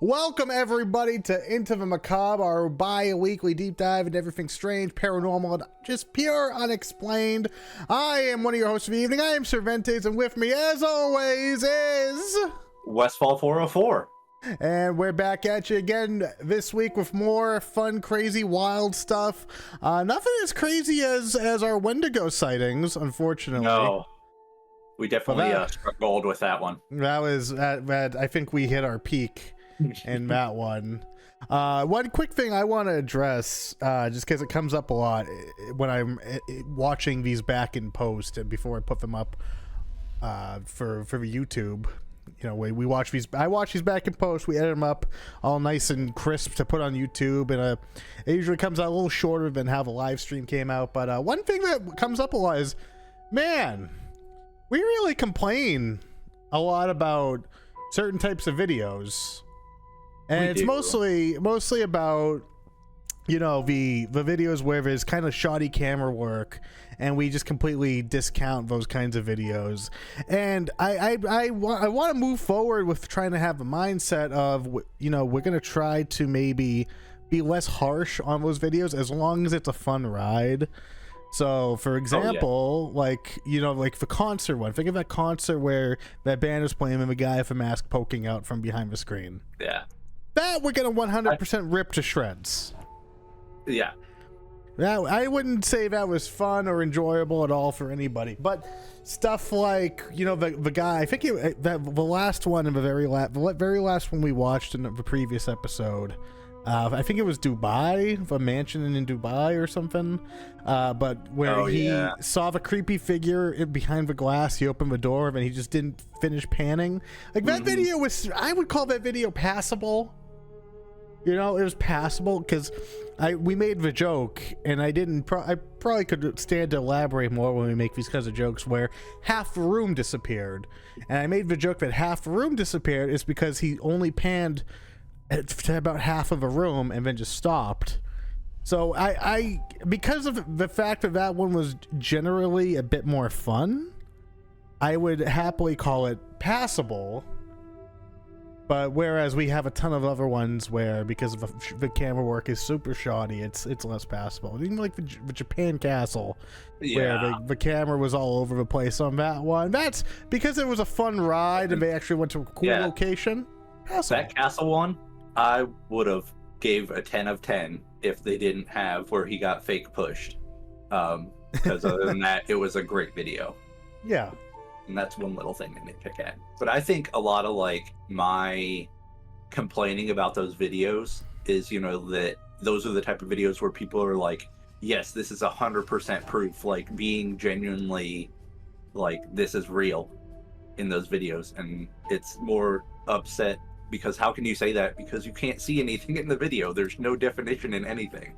Welcome everybody to Into the Macabre, our bi-weekly deep dive into everything strange, paranormal, and just pure unexplained. I am one of your hosts of the evening. I am Cerventes, and with me, as always, is Westphal404. And we're back at you again this week with more fun, crazy, wild stuff. Nothing as crazy as our Wendigo sightings, unfortunately. No, we definitely struck gold with that one. That was I think we hit our peak in that one. One quick thing I want to address, just because it comes up a lot when I'm watching these back in post and before I put them up for the YouTube. You know, we watch these. I watch these back in post. We edit them up all nice and crisp to put on YouTube, and it usually comes out a little shorter than how the live stream came out. But one thing that comes up a lot is, man, we really complain a lot about certain types of videos, and it's mostly about, you know, the videos where there's kind of shoddy camera work, and we just completely discount those kinds of videos. And I want to move forward with trying to have a mindset of, you know, we're going to try to maybe be less harsh on those videos as long as it's a fun ride. So, for example, like, you know, like the concert one. Think of that concert where that band is playing and the guy with a mask poking out from behind the screen. Yeah. That we're going to 100% rip to shreds. Yeah. Now, I wouldn't say that was fun or enjoyable at all for anybody, but stuff like, you know, the guy, I think the last one and the very last one we watched in the previous episode, I think it was Dubai, a mansion in Dubai or something, but where he saw the creepy figure behind the glass, he opened the door and he just didn't finish panning. Like, that video was, I would call that video passable. You know, it was passable because we made the joke, and I probably could stand to elaborate more when we make these kinds of jokes where half the room disappeared. And I made the joke that half the room disappeared is because he only panned to about half of the room and then just stopped. So I because of the fact that one was generally a bit more fun, I would happily call it passable. But whereas we have a ton of other ones where, because of the camera work is super shoddy, it's less passable. Even like the Japan castle, where the camera was all over the place on that one. That's because it was a fun ride and they actually went to a cool location. Passable. That castle one, I would have gave a 10 of 10 if they didn't have where he got fake pushed. Because other than that, it was a great video. Yeah. And that's one little thing to nitpick at. But I think a lot of like my complaining about those videos is, you know, that those are the type of videos where people are like, yes, this is 100% proof, like being genuinely like this is real in those videos. And it's more upset because how can you say that? Because you can't see anything in the video. There's no definition in anything.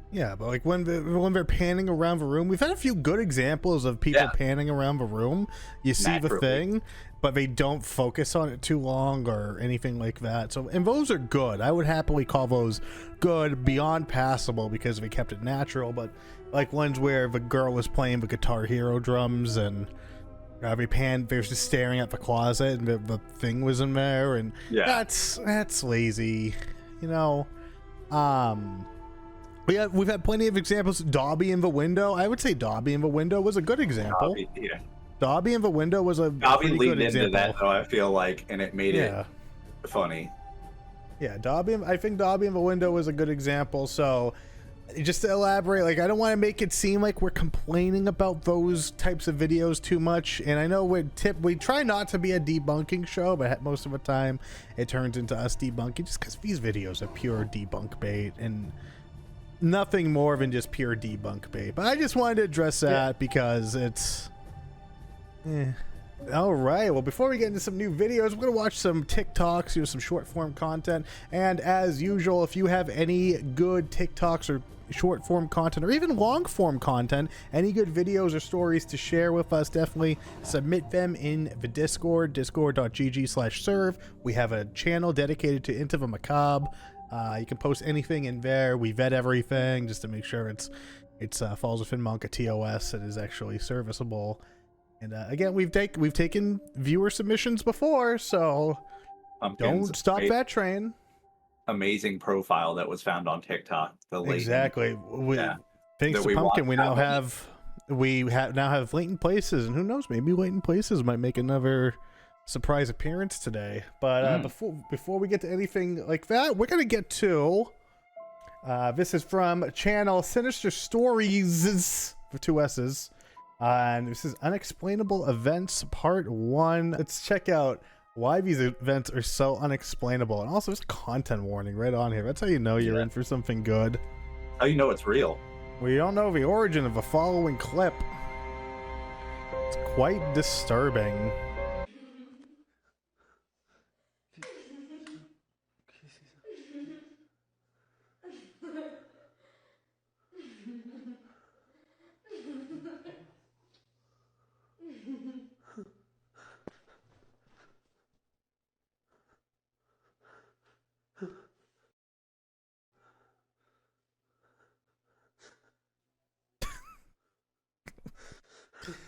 Yeah, but like when they're panning around the room, we've had a few good examples of people panning around the room. You see the thing, but they don't focus on it too long or anything like that. So, and those are good. I would happily call those good, beyond passable, because we kept it natural. But like ones where the girl was playing the Guitar Hero drums and every pan, they're just staring at the closet and the thing was in there, and that's lazy, you know. We've had plenty of examples. Dobby in the window. I would say Dobby in the window was a good example. Dobby in the window was a Dobby pretty leaned good into example. that, though, I feel like, and it made it funny. Yeah, I think Dobby in the window was a good example. So, just to elaborate, like, I don't want to make it seem like we're complaining about those types of videos too much. And I know we try not to be a debunking show, but most of the time it turns into us debunking, just because these videos are pure debunk bait and nothing more than just pure debunk bait. But I just wanted to address that because it's all right. Well, before we get into some new videos, we're gonna watch some TikToks, you know, some short form content. And as usual, if you have any good TikToks or short form content or even long form content, any good videos or stories to share with us, definitely submit them in the discord.gg/serve. We have a channel dedicated to Into the Macabre. You can post anything in there. We vet everything just to make sure it's falls within Monka TOS and is actually serviceable. And again, we've taken viewer submissions before, so don't stop that train. amazing profile that was found on TikTok. The latent, Exactly. Thanks That to we Pumpkin, want we now have latent places, and who knows, maybe latent places might make another surprise appearance today. But before we get to anything like that, we're gonna get to this is from channel Sinister Stories with 2 S's, and this is Unexplainable Events Part 1. Let's check out why these events are so unexplainable, and also there's content warning right on here. That's how you know you're in for something good. How you know it's real? We don't know the origin of the following clip. It's quite disturbing.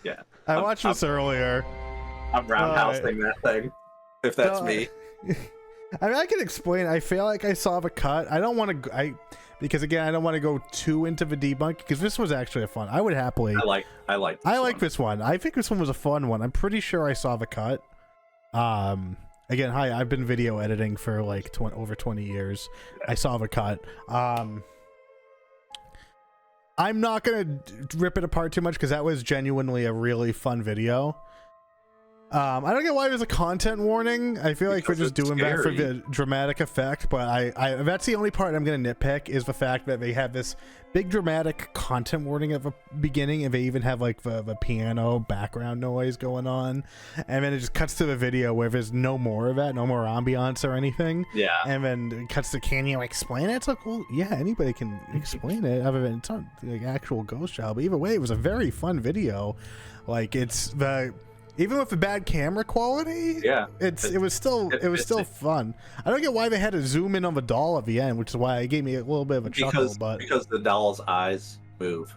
Yeah. I watched this earlier. I'm roundhousing that thing. If that's me. I mean, I can explain. I feel like I saw the cut. I don't want to. Because again, I don't want to go too into the debunk, because this was actually a fun. I would happily. I like this one. I think this one was a fun one. I'm pretty sure I saw the cut. Again, hi. I've been video editing for like over 20 years. I saw the cut. I'm not gonna rip it apart too much, because that was genuinely a really fun video. I don't get why there's a content warning. I feel like we're just doing that for the dramatic effect, but I that's the only part I'm gonna nitpick, is the fact that they have this big dramatic content warning at the beginning, and they even have like the piano background noise going on, and then it just cuts to the video where there's no more of that, no more ambiance or anything. Yeah. And then it cuts to, can you explain it? It's like, well, yeah, anybody can explain it, other than it's not like actual ghost child. But either way, it was a very fun video. Like, even with the bad camera quality, it was still fun. I don't get why they had to zoom in on the doll at the end, which is why it gave me a little bit of a chuckle. Because the doll's eyes move.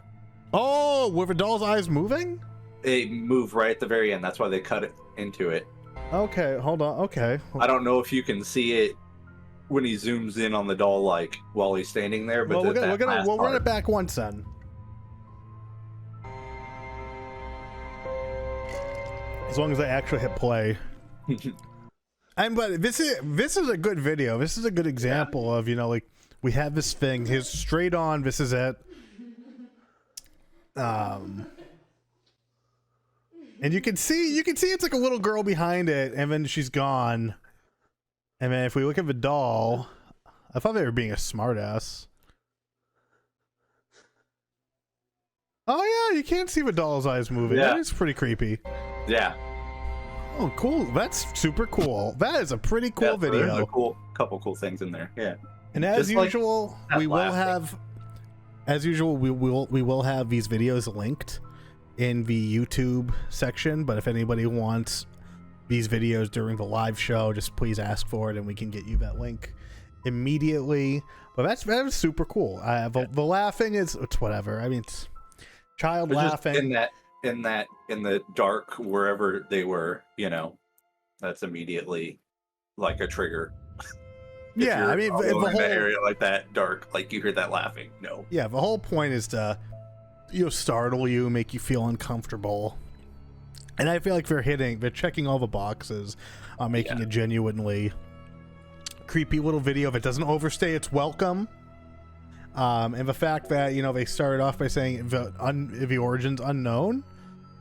Oh, were the doll's eyes moving? They move right at the very end. That's why they cut it into it. Okay, hold on. Okay. I don't know if you can see it when he zooms in on the doll, like while he's standing there. But we'll run it back once then. As long as I actually hit play. But this is a good video. This is a good example of, like, we have this thing. Here's straight on. This is it. And you can see it's like a little girl behind it, and then she's gone. And then if we look at the doll, I thought they were being a smartass. Oh yeah, you can't see the doll's eyes moving. Yeah. That is pretty creepy. Yeah. Oh, cool. That's super cool. That is a pretty cool video. There's a couple cool things in there. Yeah. And as usual, we will have these videos linked in the YouTube section, but if anybody wants these videos during the live show, just please ask for it and we can get you that link immediately. But that was super cool. The laughing it's whatever. I mean, it's child laughing in the dark wherever they were, that's immediately like a trigger. Yeah, I mean, if the whole area like that dark, like you hear that laughing. No. Yeah, the whole point is to startle you, make you feel uncomfortable. And I feel like they're checking all the boxes, making a genuinely creepy little video that doesn't overstay its welcome. And the fact that, they started off by saying the origin's unknown.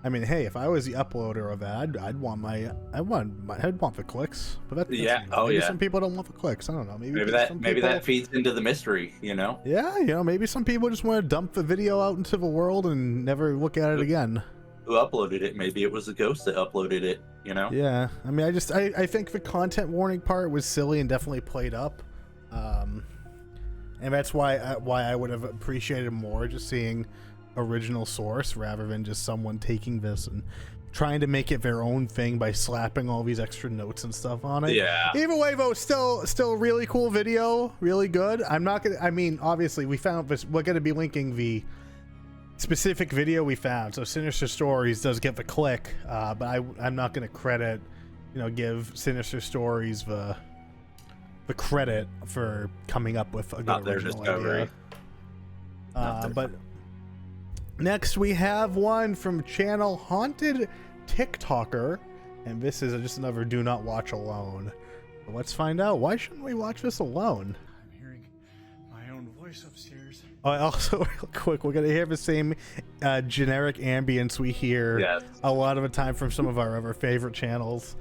I mean, hey, if I was the uploader of that, I'd want the clicks. But that's some people don't want the clicks. I don't know. Maybe that feeds into the mystery, Yeah, maybe some people just want to dump the video out into the world and never look at it again. Who uploaded it? Maybe it was a ghost that uploaded it, Yeah, I mean, I think the content warning part was silly and definitely played up. And that's why I would have appreciated more just seeing original source rather than just someone taking this and trying to make it their own thing by slapping all these extra notes and stuff on it. Yeah. Either way, though, still really cool video, really good. Obviously we found this. We're going to be linking the specific video we found. So Sinister Stories does get the click, but I'm not going to credit, give Sinister Stories the the credit for coming up with a good Not their original discovery. idea. But next we have one from channel Haunted TikToker, and this is just another do not watch alone. But let's find out, why shouldn't we watch this alone? I'm hearing my own voice upstairs. Also, real quick, we're gonna hear the same generic ambience we hear a lot of the time from some of our other favorite channels.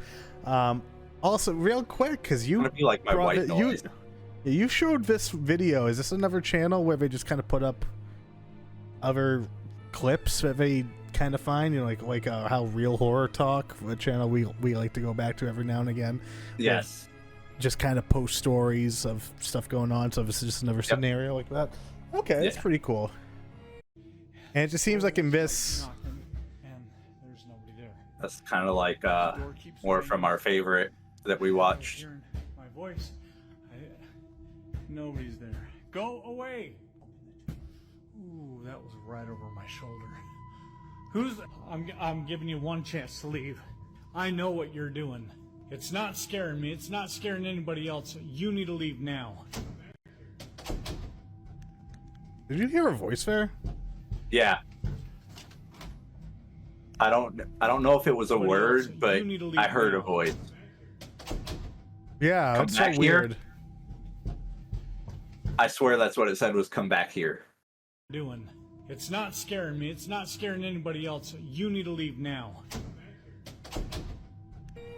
Also, real quick, because you be like my white noise. You showed this video. Is this another channel where they just kind of put up other clips that they kind of find? You know, like how Real Horror Talk, a channel we like to go back to every now and again. Yes. Just kind of post stories of stuff going on. So this is just another scenario like that. Okay, that's pretty cool. And it just seems like in this, And there's nobody there. That's kind of like more from our favorite that we watched. Hearing my voice. Nobody's there. Go away. Ooh, that was right over my shoulder. I'm giving you one chance to leave. I know what you're doing. It's not scaring me. It's not scaring anybody else. You need to leave now. did you hear a voice there? Yeah. I don't know if it was a word, but I heard a voice. Yeah, Come that's so back weird. here. I swear that's what it said, was come back here. Doing. It's not scaring me. It's not scaring anybody else. You need to leave now.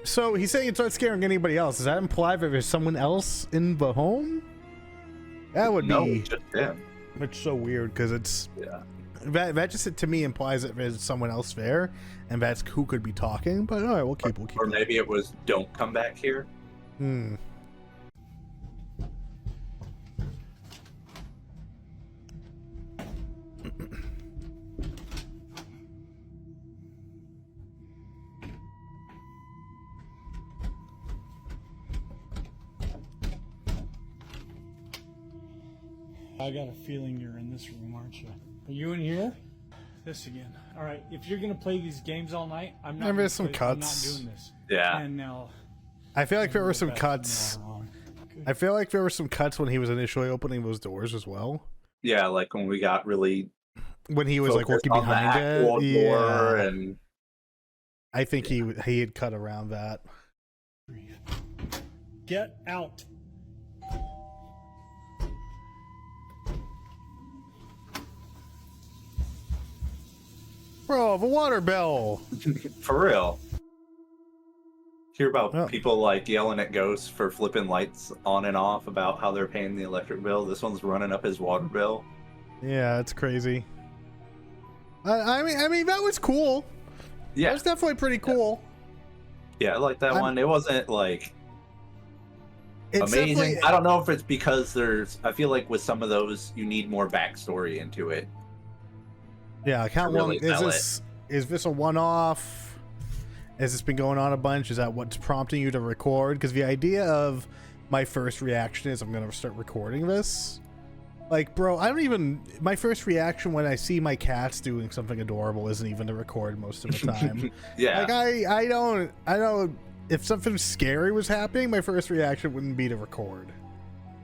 So he's saying it's not scaring anybody else. Does that imply that there's someone else in the home? That would No, be. just him. It's so weird because it's that just to me implies that there's someone else there, and that's who could be talking. But all right, we'll keep. Or maybe it was don't come back here. Hmm. I got a feeling you're in this room, aren't you? Are you in here? This again. All right, if you're gonna play these games all night, I'm not. There's some I'm cuts. not doing this. Yeah. And now. I feel like there were some That's cuts. not wrong. Good. I feel like there were some cuts when he was initially opening those doors as well. Yeah, like when we got really When he was like focused working on the behind actual it. door, Yeah. and I think he had cut around that. Get out. Bro, the water bill. for real. Hear about Oh. people like yelling at ghosts for flipping lights on and off about how they're paying the electric bill. This one's running up his water bill. Yeah, it's crazy. I mean that was cool. That Yeah, was definitely pretty cool. yeah, I like that one. It wasn't like It's amazing. definitely- I don't know if it's because I feel like with some of those you need more backstory into it. Yeah, like how to long really is sell this? Is this a one-off? Has this been going on a bunch? Is that what's prompting you to record? Because the idea of my first reaction is I'm gonna start recording this. Like, bro, I don't even. My first reaction when I see my cats doing something adorable isn't even to record most of the time. Yeah, Like I don't. If something scary was happening, my first reaction wouldn't be to record.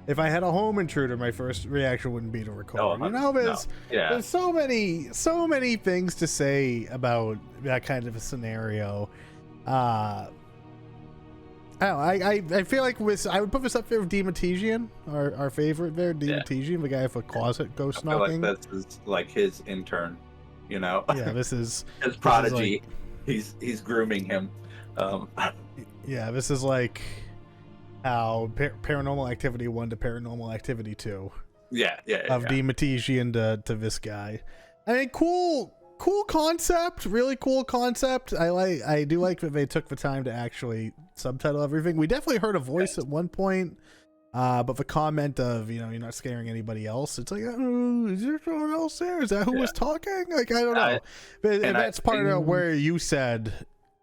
If I had a home intruder, my first reaction wouldn't be to record. Oh, You know, there's yeah, there's so many things to say about that kind of a scenario. I don't know, I feel like I would put this up there with Dematesian, our favorite there, Dematesian, the guy with a closet ghost I feel knocking. like this is like his intern, you know. Yeah, this is his prodigy. He's grooming him. Yeah, this is like how Paranormal Activity 1 to Paranormal Activity 2 Yeah, of Dematesian to this guy. I mean, cool concept, really cool concept. I do like that they took the time to actually subtitle everything. We definitely heard a voice at one point, but the comment of, you know, you're not scaring anybody else, it's like, oh, is there someone else there? Is that who was talking? Like, I don't know. But that's part of where you said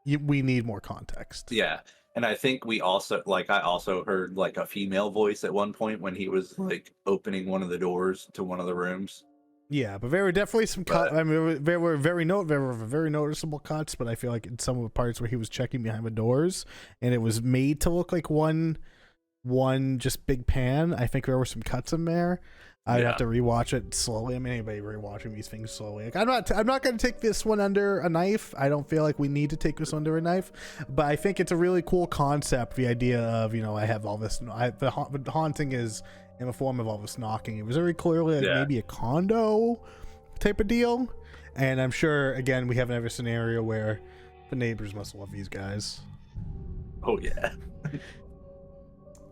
we need more context. Yeah. And I think I also heard like a female voice at one point when he was like opening one of the doors to one of the rooms. Yeah, but there were definitely some cuts. I mean, there were very noticeable cuts, but I feel like in some of the parts where he was checking behind the doors and it was made to look like one one just big pan. I think there were some cuts in there. I'd Yeah. have to rewatch it slowly. I mean, anybody rewatching these things slowly. Like, I'm not going to take this one under a knife. I don't feel like we need to take this under a knife, but I think it's a really cool concept. The idea of, you know, I have all this, the haunting is in the form of all this knocking. It was very clearly like maybe a condo type of deal. And I'm sure, again, we have another scenario where the neighbors must love these guys. Oh yeah.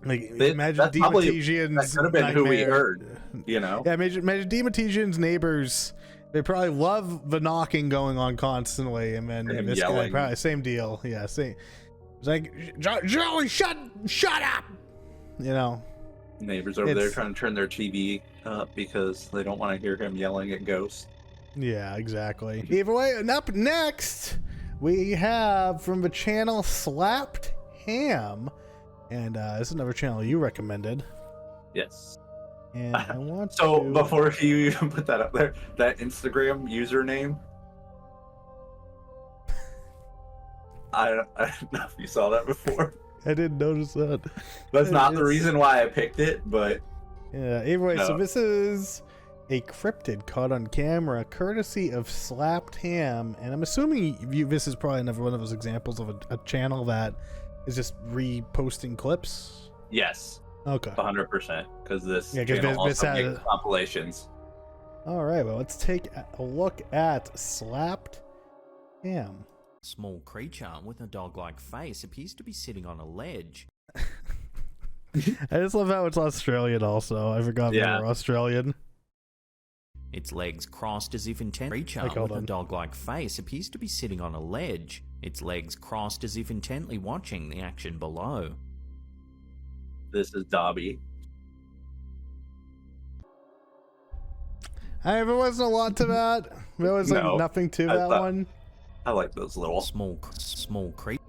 Like, imagine Demetesian's that could have been nightmare. who we heard, you know? Yeah, imagine Demetesian's neighbors. They probably love the knocking going on constantly, and then And this guy yelling. probably same deal. Yeah, same. It's like, Joey, shut up. You know, Neighbors over there trying to turn their TV up because they don't want to hear him yelling at ghosts. yeah, exactly. Either way, and up next we have from the channel slappedham. And this is another channel you recommended. Yes. And I want So to... before you even put that up there, that Instagram username, I don't know if you saw that before. I didn't notice that. That's not the reason why I picked it, but Yeah, anyway, so No. this is a cryptid caught on camera courtesy of slappedham. And I'm assuming this is probably another one of those examples of a channel that is just reposting clips. yes, Okay. 100%, because this Yeah, 'cause channel this also had makes compilations. All right, well, let's take a look at slappedham. Small creature with a dog-like face appears to be sitting on a ledge. I just love how it's Australian also. I forgot they Yeah. were Australian. Its legs crossed as if intent. Creature Like, hold with a on. dog-like face appears to be sitting on a ledge. Its legs crossed as if intently watching the action below. This is Dobby. There wasn't a lot to that. There was like No, nothing to I that thought- one. I like those little. Small creature.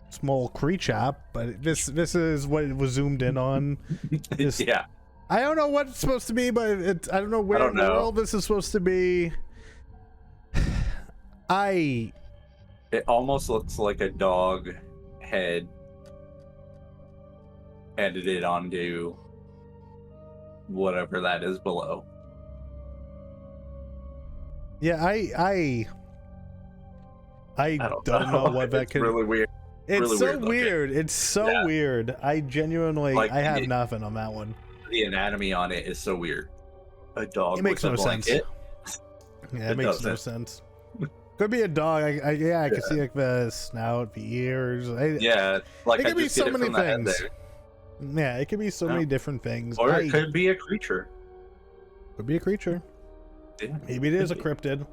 Small creature, but this is what it was zoomed in on. This- Yeah, I don't know what it's supposed to be, but I don't know where don't in the know. world this is supposed to be. it almost looks like a dog head edited onto whatever that is below. Yeah, I don't know what that It's could. really weird. It's really so weird looking. weird. It's so Yeah. weird. I genuinely, Like, I have it- nothing on that one. The anatomy on it is so weird. A dog It makes with a no sense. blanket. Yeah, it It makes no doesn't. sense. Could be a dog. I can Yeah. see like the snout, the ears. Yeah, like It I could be just so get it many from the head things. there. Yeah, it could be so Yeah. many different things. Or it could be a creature. could be a creature. Yeah, Maybe it is a could be. cryptid.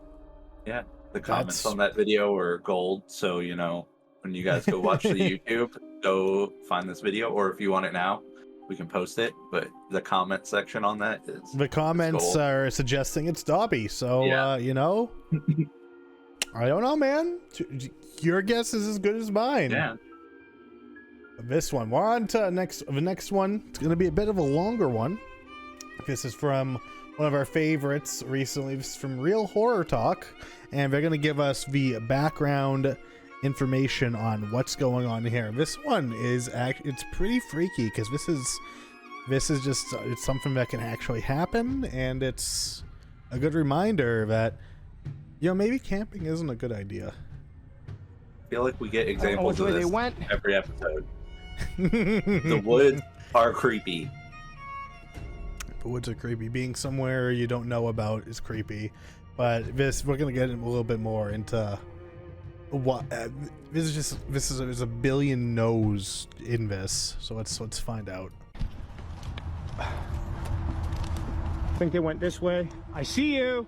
Yeah, the comments That's- on that video are gold. So you know, when you guys go watch the YouTube, go find this video, or if you want it now, we can post it. But the comment section on that is The comments gold. are suggesting it's Dobby. So Yeah. you know, I don't know, man. Your guess is as good as mine. yeah. This one, we're on to the next one. It's going to be a bit of a longer one. This is from one of our favorites recently. This is from realhorrortok, and they're going to give us the background information on what's going on here. This one is it's pretty freaky because this is just it's something that can actually happen, and it's a good reminder that, you know, maybe camping isn't a good idea. I feel like we get examples of way this they went. every episode. The woods are creepy. The woods are creepy. Being somewhere you don't know about is creepy. But we're gonna get a little bit more into what there's a billion no's in this. So let's find out. Think they went this way. I see you.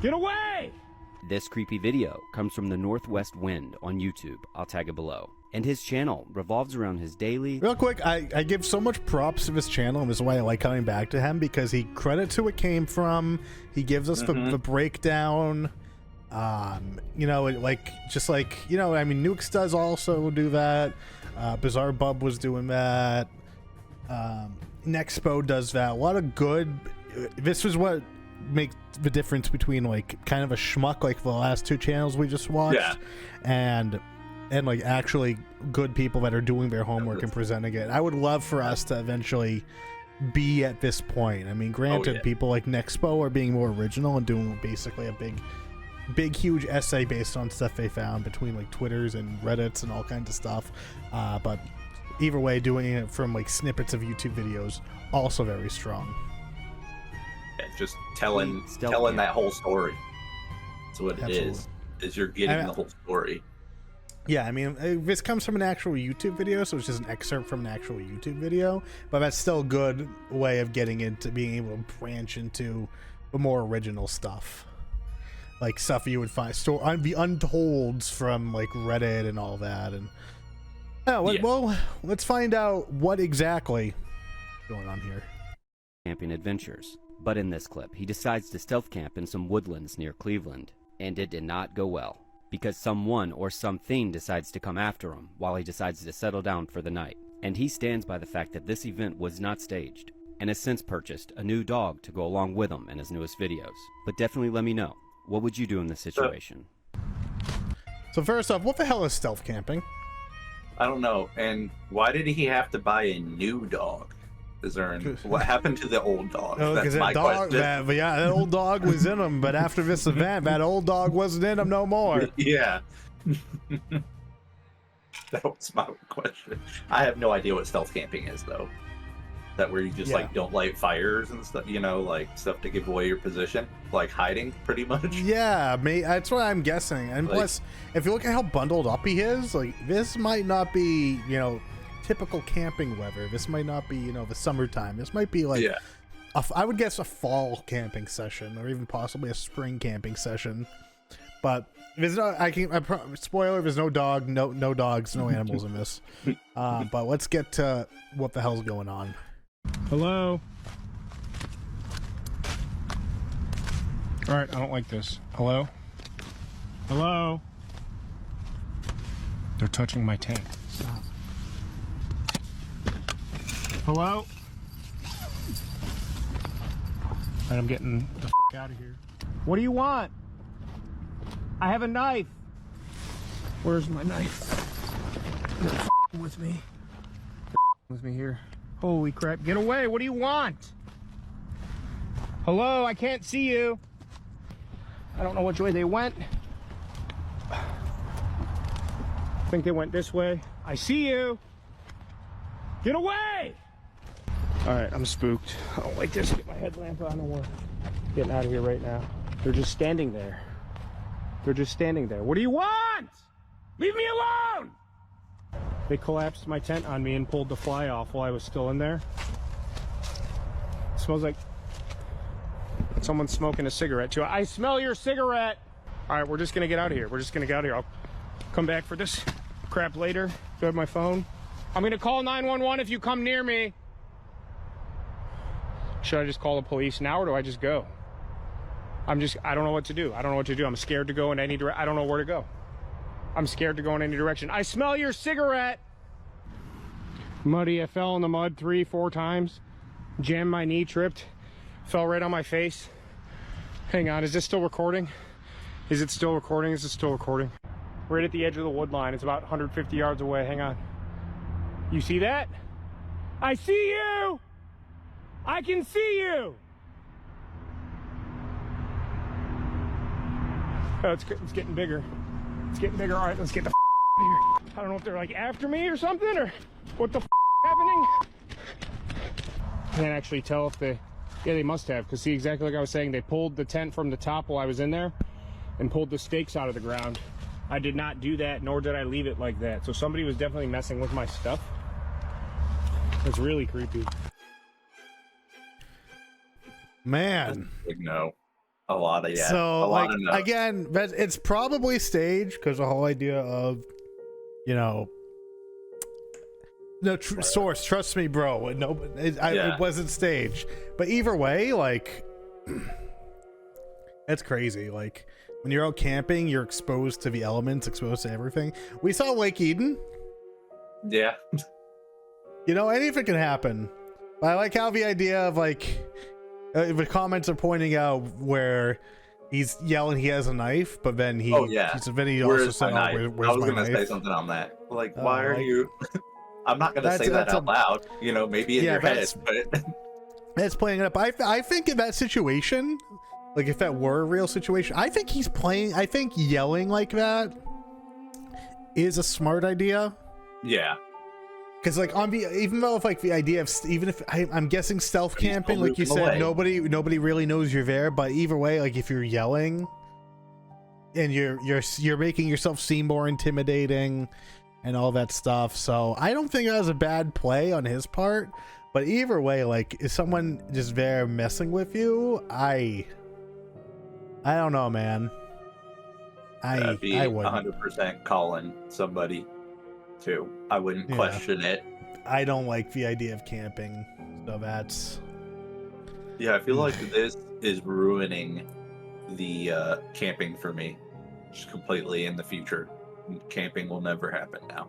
Get away! This creepy video comes from the Northwest Wind on YouTube. I'll tag it below. And his channel revolves around his daily... Real quick, I give so much props to this channel, and this is why I like coming back to him, because he credits who it came from. He gives us the breakdown. You know, just like, you know, I mean, Nukes does also do that. Bizarre Bub was doing that. Nexpo does that. A lot of good. This was what makes the difference between like kind of a schmuck like the last two channels we just watched, Yeah. and and like actually good people that are doing their homework and presenting it. I would love for us to eventually be at this point. I mean, granted, people like Nexpo are being more original and doing basically a big huge essay based on stuff they found between like Twitters and Reddits and all kinds of stuff, but either way, doing it from like snippets of YouTube videos, also very strong. Yeah, just telling that whole story. That's what it is you're getting the whole story. Yeah, I mean, this comes from an actual YouTube video, so it's just an excerpt from an actual YouTube video, but that's still a good way of getting into being able to branch into the more original stuff. Like stuff you would find, the untolds from like Reddit and all that. And well, let's find out what exactly is going on here. Camping adventures. But in this clip, he decides to stealth camp in some woodlands near Cleveland, and it did not go well, because someone or something decides to come after him while he decides to settle down for the night. And he stands by the fact that this event was not staged, and has since purchased a new dog to go along with him in his newest videos. But definitely let me know, what would you do in this situation? So first off, what the hell is stealth camping? I don't know. And why did he have to buy a new dog? What happened to the old dog? Because that dog, that old dog was in him, but after this event, that old dog wasn't in him no more. Yeah. That was my question. I have no idea what stealth camping is, though. That where you just like don't light fires and stuff, like stuff to give away your position, like hiding, pretty much. Yeah, that's what I'm guessing. And like, plus, if you look at how bundled up he is, like this might not be, typical camping weather. This might not be, the summertime. This might be like, I would guess a fall camping session, or even possibly a spring camping session. But there's no, spoiler: there's no dog, no dogs, no animals in this. But let's get to what the hell's going on. Hello? Alright, I don't like this. Hello? Hello? They're touching my tent. Stop. Hello? Alright, I'm getting the f*** out of here. What do you want? I have a knife. Where's my knife? They're f***ing with me. They're f***ing with me here. Holy crap, get away, what do you want? Hello, I can't see you. I don't know which way they went. I think they went this way. I see you. Get away! All right, I'm spooked. I don't like this. Get my headlamp on and we're getting out of here right now. They're just standing there. They're just standing there. What do you want? Leave me alone! They collapsed my tent on me and pulled the fly off while I was still in there. It smells like someone's smoking a cigarette too. I smell your cigarette! All right, we're just gonna get out of here. We're just gonna get out of here. I'll come back for this crap later. Do I have my phone? I'm gonna call 911 if you come near me. Should I just call the police now or do I just go? I don't know what to do. I don't know what to do. I'm scared to go in any direction. I don't know where to go. I'm scared to go in any direction. I smell your cigarette! Muddy, I fell in the mud 3-4 times. Jammed my knee, tripped. Fell right on my face. Hang on, is this still recording? Is it still recording? Is it still recording? Right at the edge of the wood line. It's about 150 yards away. Hang on. You see that? I see you! I can see you! Oh, it's getting bigger. It's getting bigger. All right, let's get the out of here. I don't know if they're like after me or something or what the happening. I can't actually tell if they must have, because see, exactly like I was saying, they pulled the tent from the top while I was in there and pulled the stakes out of the ground. I did not do that, nor did I leave it like that. So somebody was definitely messing with my stuff. It's really creepy. Man. No. A lot of, So, like, again, it's probably staged because the whole idea of, source, trust me, bro. It wasn't staged. But either way, like, it's crazy. Like, when you're out camping, you're exposed to the elements, exposed to everything. We saw Lake Eden. Yeah. Anything can happen. But I like how the idea of, like, the comments are pointing out where he's yelling he has a knife, but then he Oh, yeah. then he also Where's said, my "Oh, knife? where's I was my gonna say knife?" something on that. Like, Oh, why are like- you? I'm not gonna say that out loud. You know, maybe in your head, but That's playing it up. I think in that situation, like if that were a real situation, I think he's playing. I think yelling like that is a smart idea. yeah. Because like even though if like the idea of even if I'm guessing stealth He's camping, still like you moving said, away. nobody really knows you're there. But either way, like if you're yelling and you're making yourself seem more intimidating and all that stuff, so I don't think that was a bad play on his part. But either way, like is someone just there messing with you? I don't know, man. That'd be I wouldn't. 100% calling somebody too. I wouldn't Yeah. question it. I don't like the idea of camping, so that's. Yeah, I feel like this is ruining the camping for me, just completely in the future. Camping will never happen now.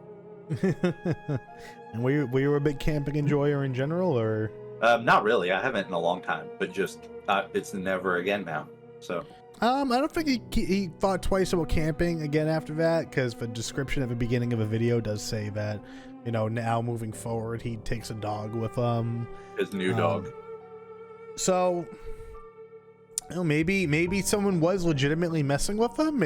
And were you a big camping enjoyer in general, or? Not really. I haven't in a long time, but just it's never again now. So I don't think he thought twice about camping again after that, because the description at the beginning of the video does say that, you know, now moving forward he takes a dog with his new dog. So, you know, maybe someone was legitimately messing with him.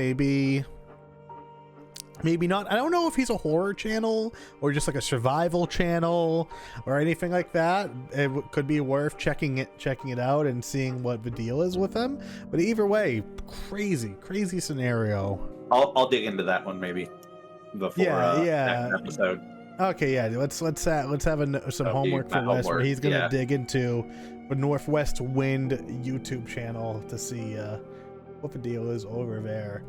Maybe not. I don't know if he's a horror channel or just like a survival channel or anything like that. It could be worth checking it out and seeing what the deal is with him. But either way, crazy scenario. I'll dig into that one maybe before next episode. Okay, yeah. Let's have some homework for Wes, where he's gonna dig into the Northwest Wind YouTube channel to see what the deal is over there.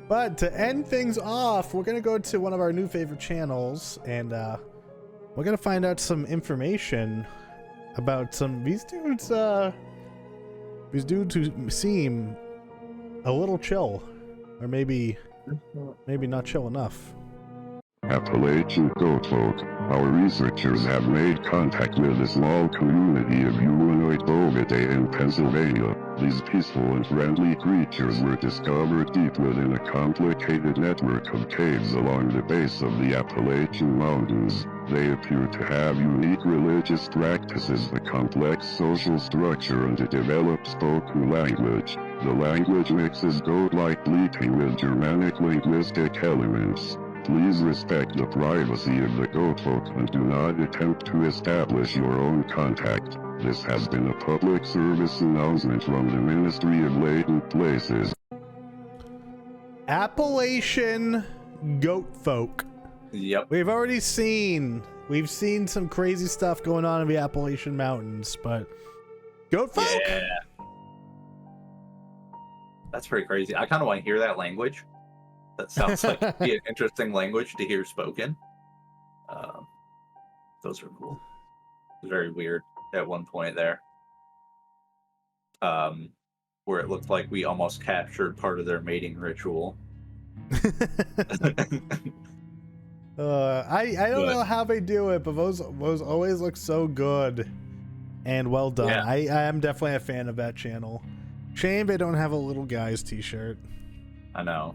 But to end things off, we're gonna go to one of our new favorite channels, and we're gonna find out some information about these dudes who seem a little chill, or maybe not chill enough. Appalachian goat folk. Our researchers have made contact with a small community of humanoid Bovidae in Pennsylvania. These peaceful and friendly creatures were discovered deep within a complicated network of caves along the base of the Appalachian Mountains. They appear to have unique religious practices, a complex social structure, and a developed spoken language. The language mixes goat-like bleating with Germanic linguistic elements. Please respect the privacy of the goat folk and do not attempt to establish your own contact. This has been a public service announcement from the Ministry of Latent Places. Appalachian goat folk. Yep. We've seen some crazy stuff going on in the Appalachian Mountains, but goat folk? Yeah. That's pretty crazy. I kind of want to hear that language. That sounds like it'd be an interesting language to hear spoken. Those are cool. Very weird at one point there. Where it looked like we almost captured part of their mating ritual. I don't know how they do it, but those always look so good and well done. Yeah. I am definitely a fan of that channel. Shame they don't have a little guys t-shirt. I know.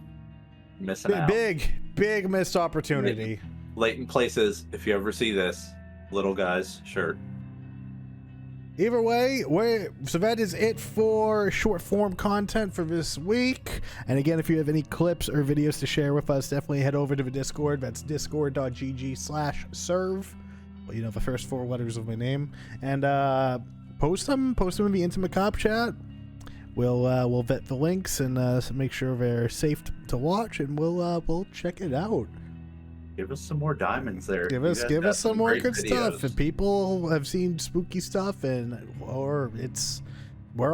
Missing out. Big missed opportunity. Latent Places, if you ever see this, little guy's shirt. Either way, so that is it for short form content for this week. And again, if you have any clips or videos to share with us, definitely head over to the Discord. That's discord.gg/serve. Well, you know, the first 4 letters of my name. And post them in the INTO the Macabre chat. We'll vet the links and make sure they're safe to watch, and we'll check it out. Give us some more diamonds there. Give us some more good stuff. If people have seen spooky stuff we're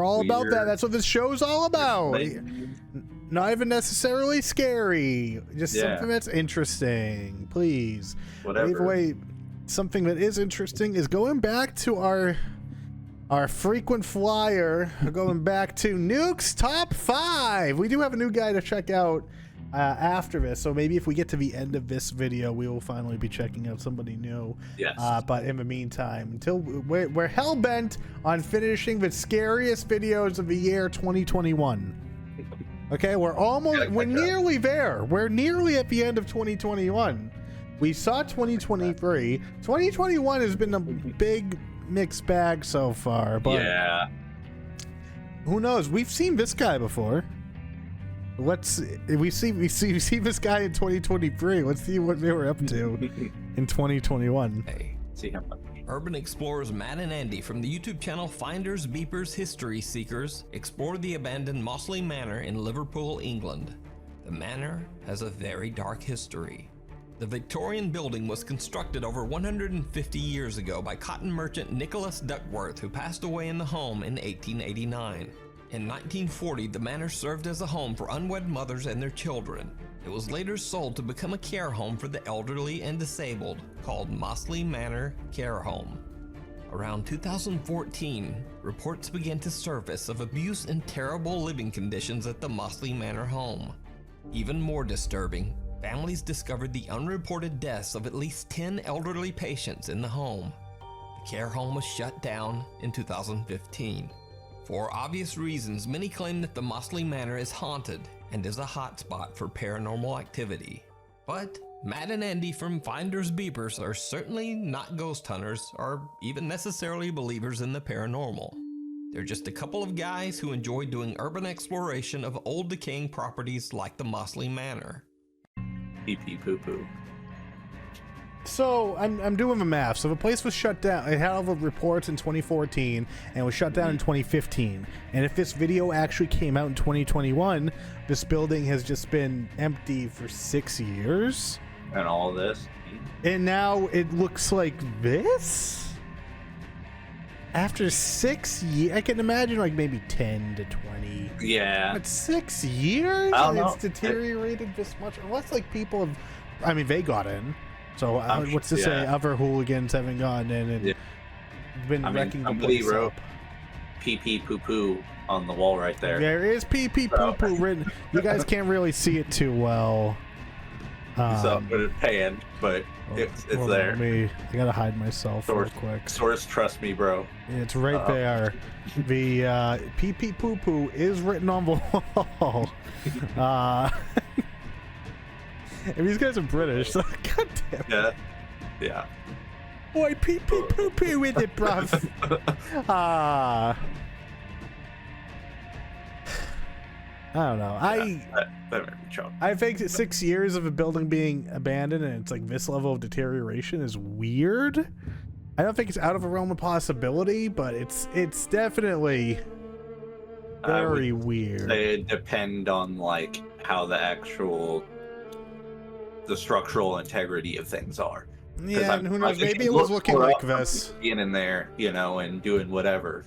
all about that. That's what this show's all about. Not even necessarily scary, just something that's interesting. Please. Whatever. Either way, something that is interesting is going back to our frequent flyer, going back to Nuke's Top 5. We do have a new guy to check out after this, so maybe if we get to the end of this video, we will finally be checking out somebody new. Yes. But in the meantime, until we're hell-bent on finishing the scariest videos of the year 2021. Okay, we're nearly there. We're nearly at the end of 2021. We saw 2023. 2021 has been a big mixed bag so far, but yeah, who knows? We've seen this guy before. We see this guy in 2023. Let's see what they were up to in 2021. Hey, see him. urban explorers Matt and Andy from the YouTube channel Finders, Beepers, History Seekers explore the abandoned Mossley Manor in Liverpool, England. The manor has a very dark history. The Victorian building was constructed over 150 years ago by cotton merchant Nicholas Duckworth, who passed away in the home in 1889. In 1940, the manor served as a home for unwed mothers and their children. It was later sold to become a care home for the elderly and disabled, called Mossley Manor Care Home. Around 2014, reports began to surface of abuse and terrible living conditions at the Mossley Manor home. Even more disturbing, families discovered the unreported deaths of at least 10 elderly patients in the home. The care home was shut down in 2015. For obvious reasons, many claim that the Mossley Manor is haunted and is a hotspot for paranormal activity. But Matt and Andy from Finders Beepers are certainly not ghost hunters or even necessarily believers in the paranormal. They're just a couple of guys who enjoy doing urban exploration of old decaying properties like the Mossley Manor. Pee pee poo poo. So I'm doing the math. So the place was shut down. It had all the reports in 2014 and was shut down in 2015. And if this video actually came out in 2021, this building has just been empty for 6 years. And all this. And now it looks like this? After 6 years, I can imagine like maybe 10 to 20. Yeah. But 6 years? I don't And know. it's deteriorated this much? Unless like people have, I mean, they got in. So what's to say other hooligans haven't gotten in and been wrecking the place wrote up? Pee pee poo poo on the wall right there. There is pee pee poo poo written. You guys can't really see it too well. So I'm gonna pan, but it's hold on, there. I gotta hide myself real quick. Source, trust me, bro. It's right there. The pee pee poo poo is written on the wall. And these guys are British, so god damn it. Yeah. Yeah. Boy, pee pee poo poo with it, bruv. I don't know. That made me choke. I think that 6 years of a building being abandoned and it's like this level of deterioration is weird. I don't think it's out of a realm of possibility, but it's definitely very weird. They depend on like how the structural integrity of things are. Yeah, and who knows? Maybe it was looking like this. Being in there, and doing whatever.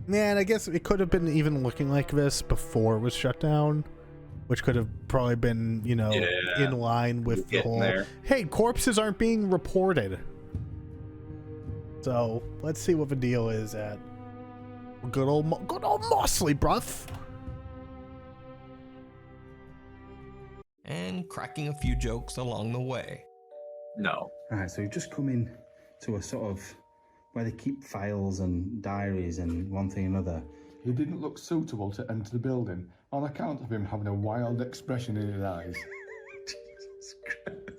Yeah, and I guess it could have been even looking like this before it was shut down, which could have probably been, in line with the whole. There. Hey, corpses aren't being reported. So let's see what the deal is at good old Mossley, bruv. And cracking a few jokes along the way. No. Right, so we've just come in to a sort of where they keep files and diaries and one thing and another. He didn't look suitable to enter the building on account of him having a wild expression in his eyes. Jesus Christ.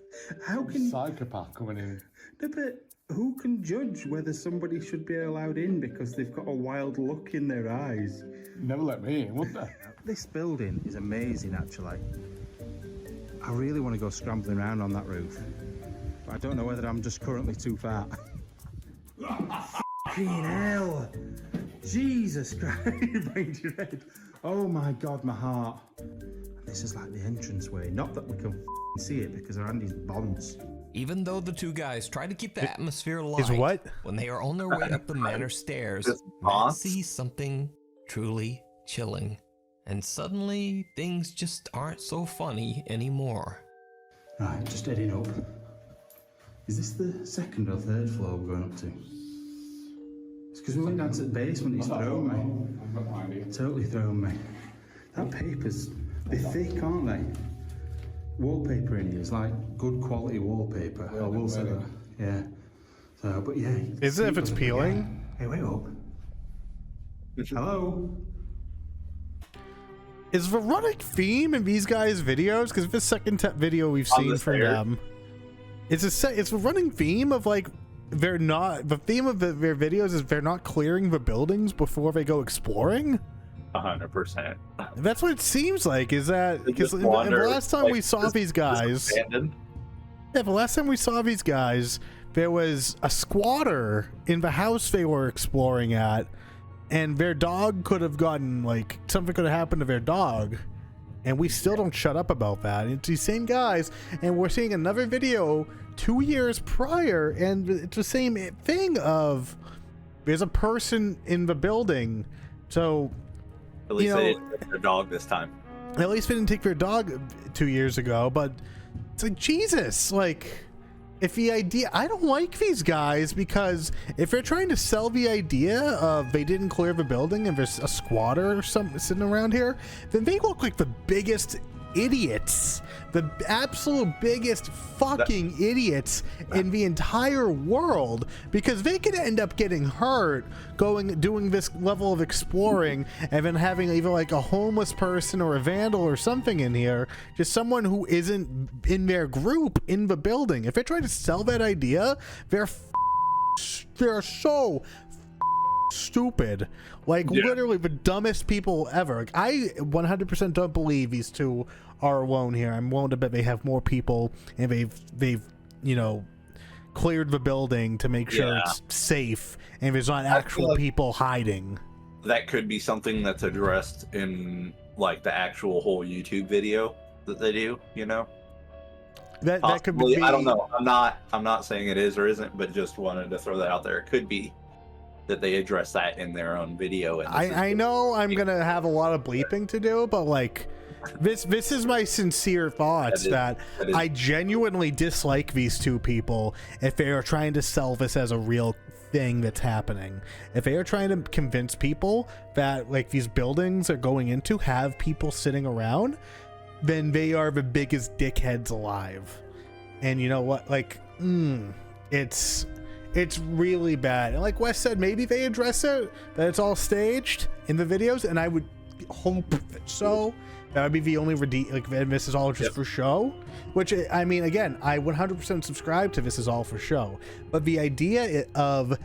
How can psychopath coming in? No, but who can judge whether somebody should be allowed in because they've got a wild look in their eyes? Never let me in, would they? This building is amazing, actually. I really want to go scrambling around on that roof, but I don't know whether I'm just currently too fat. Fucking hell! Jesus Christ, you banged your head. Oh my God, my heart. And this is like the entranceway. Not that we can see it because our Andy's bonds. Even though the two guys try to keep the atmosphere light, Is what? when they are on their way up the manor stairs, Just Matt bonds? sees something truly chilling. And suddenly, things just aren't so funny anymore. Right, just heading up. Is this the second or third floor we're going up to? It's because we went down to the basement, it's thrown me. Totally thrown me. That paper's, they're thick, aren't they? Wallpaper in here is like good quality wallpaper. I will say that. Yeah. So, but yeah. Is it if it's peeling? Hey, wait up. Hello? Is the running theme in these guys' videos? Because the second video we've seen from them, it's a running theme of like they're not. The theme of their videos is they're not clearing the buildings before they go exploring. 100%. That's what it seems like. Is that because the last time we saw these guys? Yeah, the last time we saw these guys, there was a squatter in the house they were exploring at. And their dog could have gotten, like, something could have happened to their dog. And we still don't shut up about that. It's these same guys. And we're seeing another video 2 years prior. And it's the same thing of there's a person in the building. So, at least they didn't take their dog this time. At least they didn't take their dog 2 years ago. But it's like, Jesus, like... If the idea, I don't like these guys because if they're trying to sell the idea of they didn't clear the building and there's a squatter or something sitting around here, then they look like the biggest idiots, the absolute biggest fucking idiots in the entire world, because they could end up getting hurt doing this level of exploring and then having either like a homeless person or a vandal or something in here, just someone who isn't in their group in the building. If they're trying to sell that idea, they're so stupid. Like, literally the dumbest people ever. Like, I 100% don't believe these two are alone here. I'm willing to bet they have more people, and they've you know, cleared the building to make sure it's safe, and there's not actual people hiding. That could be something that's addressed in like the actual whole YouTube video that they do, you know? That could be. I don't know. I'm not saying it is or isn't, but just wanted to throw that out there. It could be that they address that in their own video. And I know I'm gonna have a lot of bleeping to do, but like this is my sincere thoughts that I genuinely dislike these two people if they are trying to sell this as a real thing that's happening. If they are trying to convince people that like these buildings are going into have people sitting around, then they are the biggest dickheads alive. And you know what, like it's really bad. And like Wes said, maybe they address it, that it's all staged in the videos, and I would hope that so. That would be the only like this is all just for show. Which, I mean, again, I 100% subscribe to this is all for show. But the idea of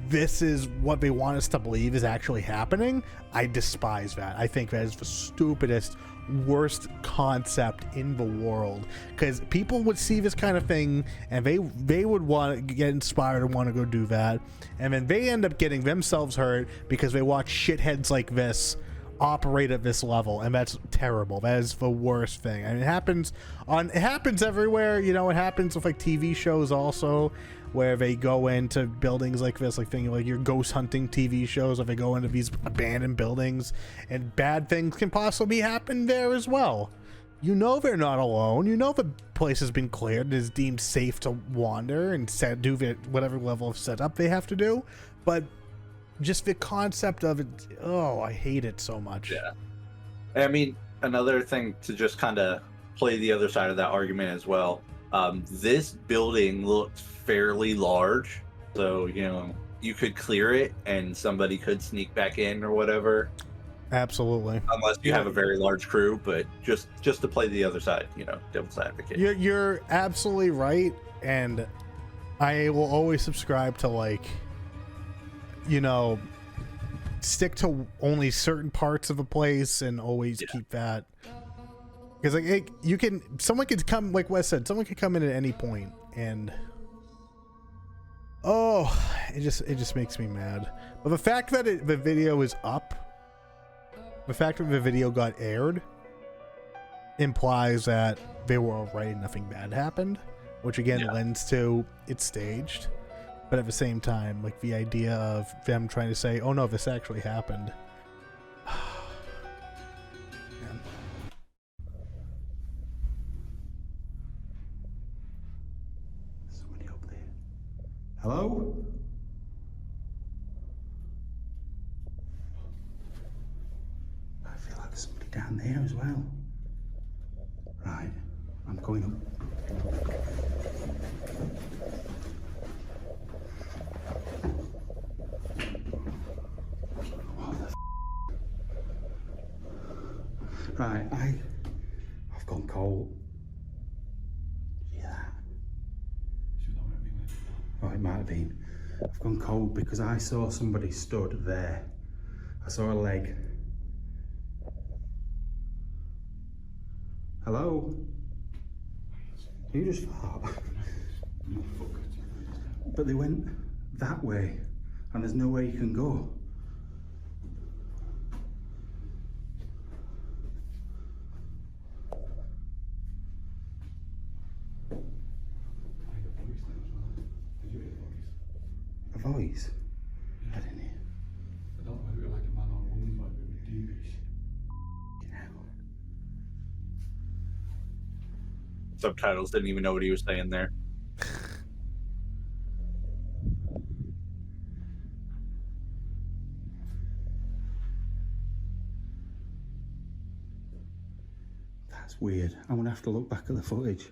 this is what they want us to believe is actually happening, I despise that. I think that is the stupidest, worst concept in the world, because people would see this kind of thing and they would want to get inspired and want to go do that, and then they end up getting themselves hurt because they watch shitheads like this operate at this level, and that's terrible. That is the worst thing. I mean, it happens everywhere, you know. It happens with like TV shows also, where they go into buildings like this, like thinking like your ghost hunting TV shows, or they go into these abandoned buildings and bad things can possibly happen there as well. You know they're not alone. You know the place has been cleared and is deemed safe to wander and do whatever level of setup they have to do, but just the concept of it, I hate it so much. Yeah. I mean, another thing to just kind of play the other side of that argument as well. This building looks fairly large, so you know you could clear it and somebody could sneak back in or whatever. Absolutely. Unless you have a very large crew, but just to play the other side, you know, devil's advocate. You're absolutely right, and I will always subscribe to, like, you know, stick to only certain parts of a place and always keep that. Because like someone could come, like Wes said, someone could come in at any point, and it just makes me mad. But the fact that the video is up, the fact that the video got aired, implies that they were alright, nothing bad happened, which again lends to it's staged. But at the same time, like the idea of them trying to say, "Oh no, this actually happened." Somebody up there. Hello? I feel like there's somebody down there as well. Right, I'm going up. Right, I've gone cold. Yeah. Oh, it might have been. I've gone cold because I saw somebody stood there. I saw a leg. Hello? You just fart. But they went that way, and there's nowhere you can go. A voice? I didn't hear. I don't know whether it was like a man or a woman, but it was deepish. Subtitles didn't even know what he was saying there. That's weird. I'm gonna have to look back at the footage.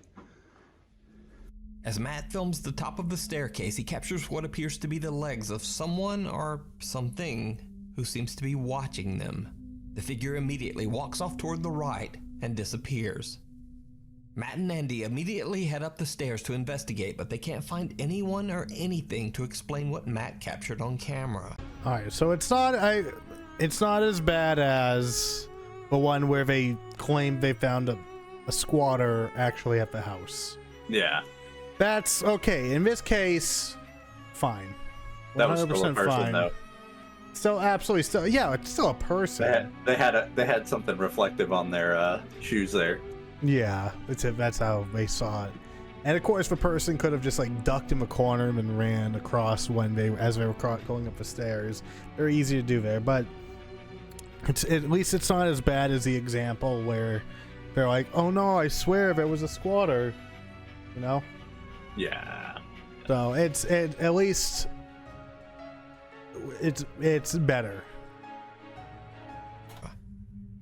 As Matt films the top of the staircase, he captures what appears to be the legs of someone or something who seems to be watching them. The figure immediately walks off toward the right and disappears. Matt and Andy immediately head up the stairs to investigate, but they can't find anyone or anything to explain what Matt captured on camera. All right, so it's not as bad as the one where they claimed they found a squatter actually at the house. Yeah. That's okay. In this case, fine. That was still a person, though. Still, absolutely, still, yeah, it's still a person. They had something reflective on their shoes there. Yeah, that's how they saw it. And of course, the person could have just like ducked in the corner and ran across as they were going up the stairs. Very easy to do there, but at least it's not as bad as the example where they're like, "Oh no, I swear there was a squatter," you know. Yeah. So at least it's better.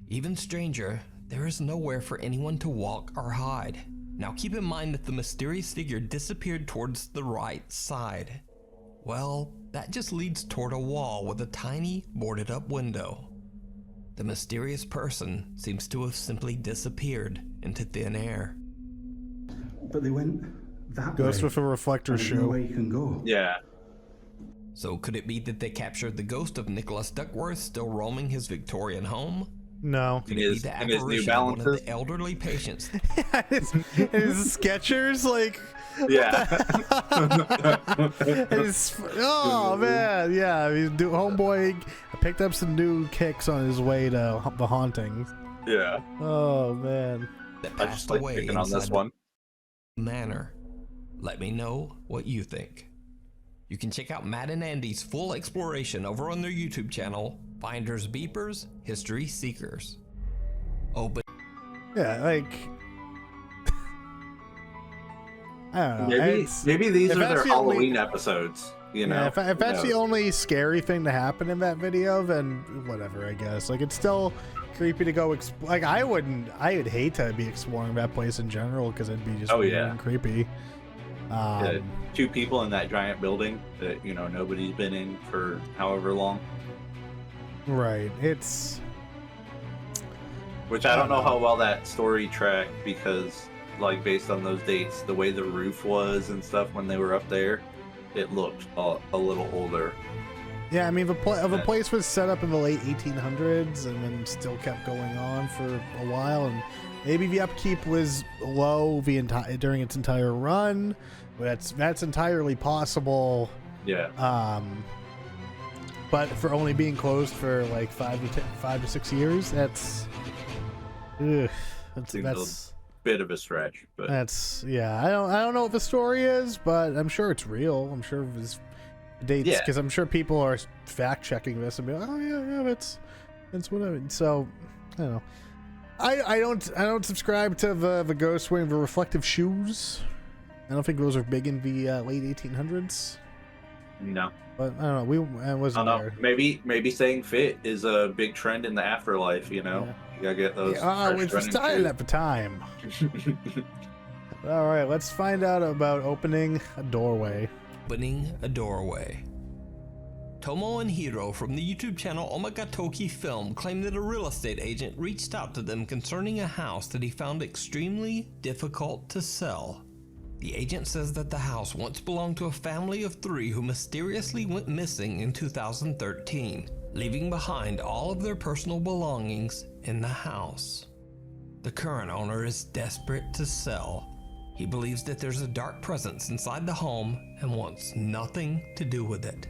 Even stranger, there is nowhere for anyone to walk or hide. Now keep in mind that the mysterious figure disappeared towards the right side. Well, that just leads toward a wall with a tiny boarded up window. The mysterious person seems to have simply disappeared into thin air. But they went that Ghost way. with a reflector There's no shoe. way you can go. Yeah. So could it be that they captured the ghost of Nicholas Duckworth still roaming his Victorian home? No. Could it be the in his New apparition of one of Balances? the elderly patients? his Skechers, like. Yeah. Oh man, yeah. Homeboy picked up some new kicks on his way to the haunting. Yeah. Oh man. That I passed just like away picking on this inside one. the manor. Let me know what you think. You can check out Matt and Andy's full exploration over on their YouTube channel, Finders Beepers, History Seekers. Oh, but Yeah, like. I don't know. Maybe these if are their that's the only- Halloween episodes. You know, Yeah, if that's Who the knows? only scary thing to happen in that video, then whatever, I guess. Like, it's still creepy to go like I would hate to be exploring that place in general because it'd be just weird and creepy. Yeah, 2 people in that giant building that nobody's been in for however long. Right. It's Which I don't know how well that story tracked because, like, based on those dates, the way the roof was and stuff when they were up there, it looked a little older. Yeah, I mean, the place was set up in the late 1800s and then still kept going on for a while, and maybe the upkeep was low during its entire run. That's entirely possible. Yeah. But for only being closed for like 5 to 6 years, that's a bit of a stretch. But yeah. I don't know what the story is, but I'm sure it's real. I'm sure it's dates because I'm sure people are fact checking this and be like, oh yeah, that's what I mean. So I don't know. I don't subscribe to the ghost wearing the reflective shoes. I don't think those are big in the late 1800s. No. But I don't know. I wasn't there. Maybe saying fit is a big trend in the afterlife. You gotta get those. Yeah, which was style at the time. All right, let's find out about opening a doorway. Opening a doorway. Tomo and Hiro from the YouTube channel Omagatoki Film claim that a real estate agent reached out to them concerning a house that he found extremely difficult to sell. The agent says that the house once belonged to a family of 3 who mysteriously went missing in 2013, leaving behind all of their personal belongings in the house. The current owner is desperate to sell. He believes that there's a dark presence inside the home and wants nothing to do with it.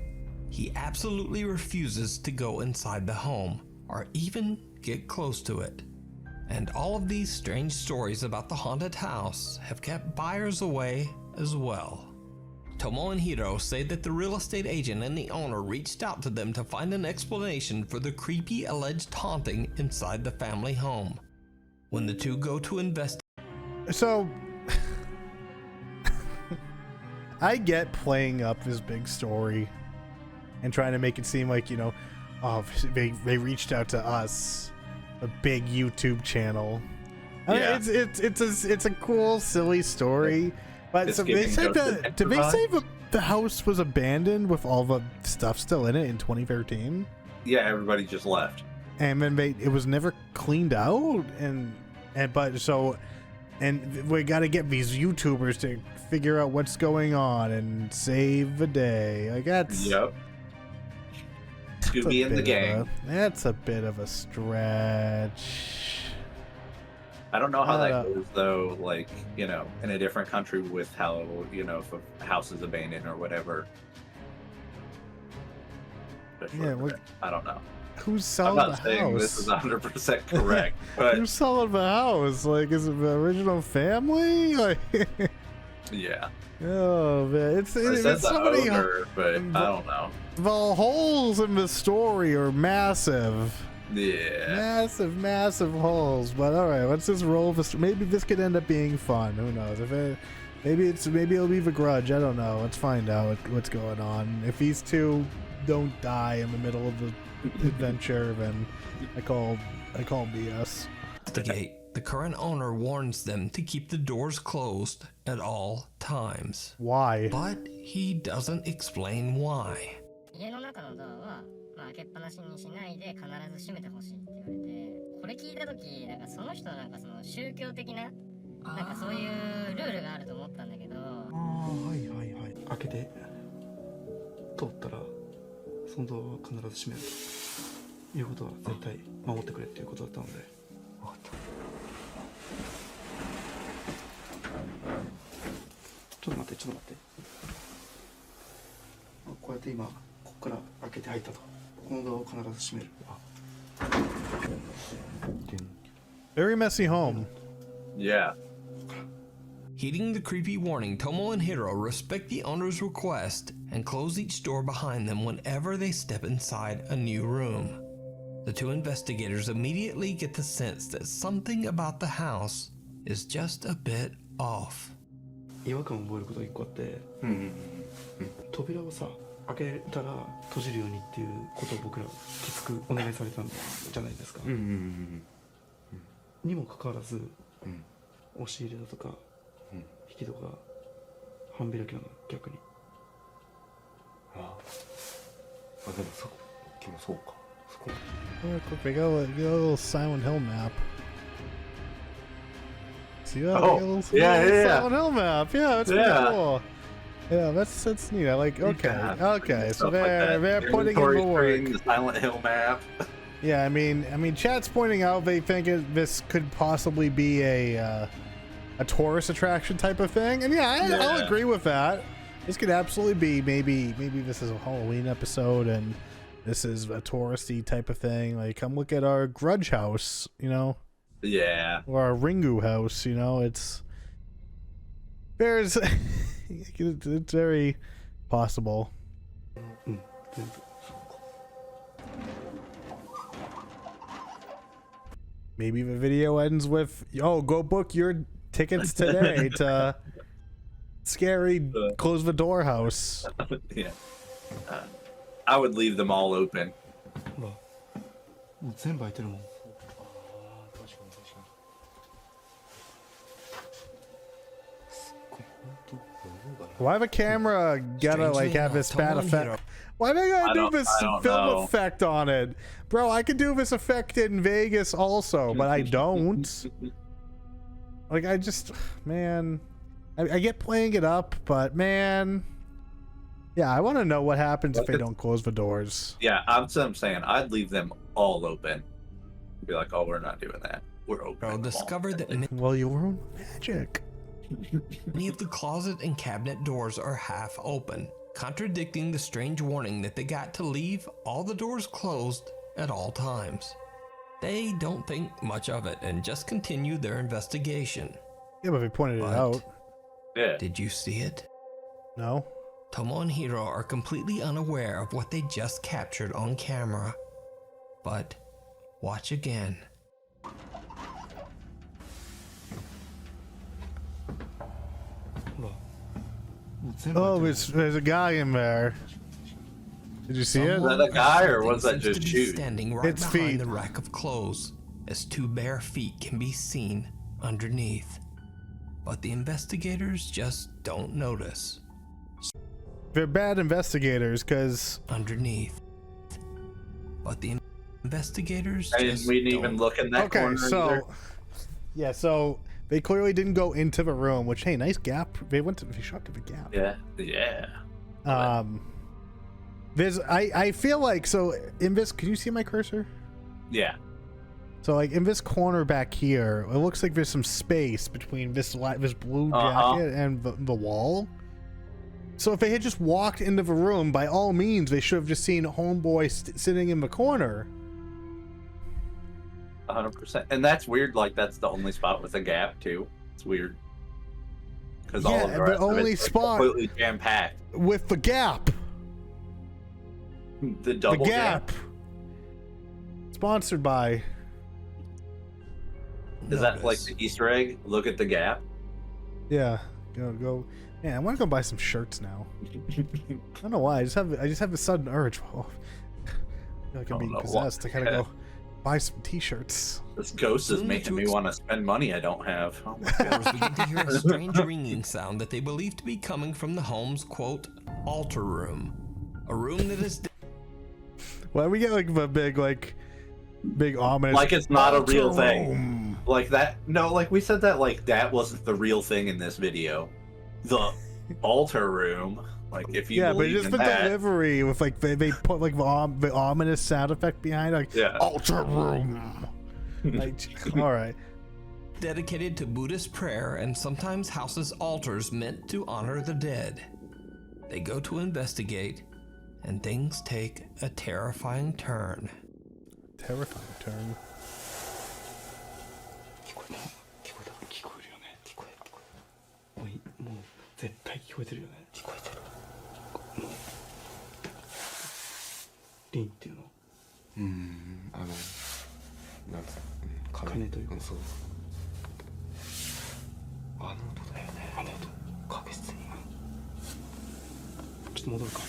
He absolutely refuses to go inside the home or even get close to it. And all of these strange stories about the haunted house have kept buyers away as well. Tomo and Hiro say that the real estate agent and the owner reached out to them to find an explanation for the creepy alleged haunting inside the family home. When the two go to investigate. So, I get playing up this big story and trying to make it seem like, you know, oh, they reached out to us, a big YouTube channel. I mean, it's a cool, silly story. But so they said that, did they say the house was abandoned with all the stuff still in it in 2013? Yeah, everybody just left. And then it was never cleaned out, and we got to get these YouTubers to figure out what's going on and save the day. Like that's Scooby and the gang. That's a bit of a stretch. I don't know how that goes though. Like, you know, in a different country with how, you know, if a house is abandoned or whatever. Yeah, I don't know. Who's selling the house? I'm not saying this is 100% correct, but who's selling the house? Like, is it the original family? Like, yeah. Oh man, it's somebody. Owner, but I don't know. The holes in the story are massive. Yeah. Massive holes. But all right, let's just roll this. Maybe this could end up being fun. Who knows? Maybe it'll be The Grudge. I don't know. Let's find out what's going on. If these two don't die in the middle of the adventure, then I call BS. The gate. The current owner warns them to keep the doors closed at all times. Why? But he doesn't explain why. 家の中のドアは、開けっぱなしにしないで必ず閉めてほしいって言われて、これ聞いた時なんかその人なんかその宗教的ななんかそういうルールがあると思ったんだけど。はいはいはい。開けて通ったらそのドアは必ず閉めるということは絶対守ってくれっていうことだったので。分かった。ちょっと待って。こうやって今ここから開けて入ったと。このドアを必ず閉める。Very messy home. Yeah. Heeding the creepy warning, Tomo and Hiro respect the owner's request and close each door behind them whenever they step inside a new room. The two investigators immediately get the sense that something about the house is just a bit off. 違和感を覚えることが一個あって、扉をさ開けたら閉じるようにっていうことを僕らきつくお願いされたんじゃないですか。にもかかわらず、押し入れだとか、引き戸が半開きなの逆に。でもさっきもそうか。そこ。Look, we got a little Silent Hill map. See that? Silent Hill map. Yeah, that's pretty cool. Yeah, that's neat. I like. Okay. So they're putting in the work. The Silent Hill map. Yeah, I mean, chat's pointing out they think this could possibly be a tourist attraction type of thing, and I'll agree with that. This could absolutely be maybe this is a Halloween episode and this is a touristy type of thing. Like, come look at our Grudge house, you know? Yeah. Or our Ringu house, you know? It's very possible. Maybe the video ends with, go book your tickets today to Scary Close the Door House. Yeah. I would leave them all open. もう全部開いてるもん。Why the camera gotta like have this bad effect? Why do I gotta do this don't film know. effect on it? Bro, I could do this effect in Vegas also, but I don't. Like, I just, man, I get playing it up, but man, yeah, I want to know what happens if they don't close the doors. Yeah, that's what I'm saying. I'd leave them all open. Be like, oh, we're not doing that. We're open. Bro discovered that Well, you ruined magic. many of the closet and cabinet doors are half open, contradicting the strange warning that they got to leave all the doors closed at all times. They don't think much of it and just continue their investigation. Yeah, but they pointed it out. Yeah. Did you see it? No. Tomo and Hiro are completely unaware of what they just captured on camera. But watch again. Oh, there's a guy in there. Did you see it? Was that a guy or was that Seems just to be shoot? standing right It's behind feet. the rack of clothes, as two bare feet can be seen underneath. But the investigators just don't notice. They're bad investigators, because Underneath. But the investigators And just we didn't even don't. look in that okay, corner so either. yeah, so they clearly didn't go into the room. Which, hey, nice gap. They shot to the gap. Yeah. There's I feel like, so in this, can you see my cursor? Yeah. So like in this corner back here, it looks like there's some space between this blue jacket and the wall. So if they had just walked into the room, by all means, they should have just seen homeboy sitting in the corner. 100%. And that's weird. Like, that's the only spot with a gap, too. It's weird. Because all of the rest of only it's spot completely jam-packed. with the gap. The double the gap. Sponsored by. Is that like the Easter egg? Look at the gap. Yeah, go. Man, I want to go buy some shirts now. I don't know why. I just have a sudden urge. Oh, I feel like I'm being possessed. I gotta go buy some t-shirts. This ghost is making me want to spend money I don't have. Oh my Explorers god. begin to hear a strange ringing sound that they believe to be coming from the home's, quote, altar room. A room that is Why we get like the big ominous? Like it's not a real altar thing. room. Like that. No, like we said that like that wasn't the real thing in this video. The altar room. Like if you Yeah, but believe just in the that, delivery with like they put like the ominous sound effect behind it, like Yeah. altar room. Like, all right. dedicated to Buddhist prayer and sometimes houses altars meant to honor the dead. They go to investigate, and things take a terrifying Terrifying turn. もう絶対聞こえてるよね。聞こえてる。もうリンっていうの。なんか鐘というか。そう。あの音だよね。あの音。確実に。ちょっと戻るか。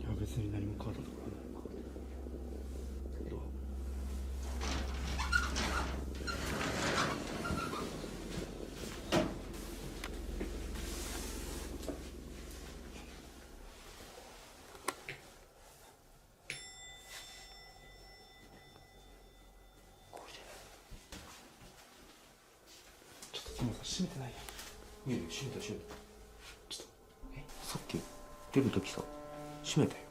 いや別に何も変わったところはない。どう？ちょっともう閉めてないやん。いやいや閉めた閉めた。ちょっとさっき出るときさ閉めたよ。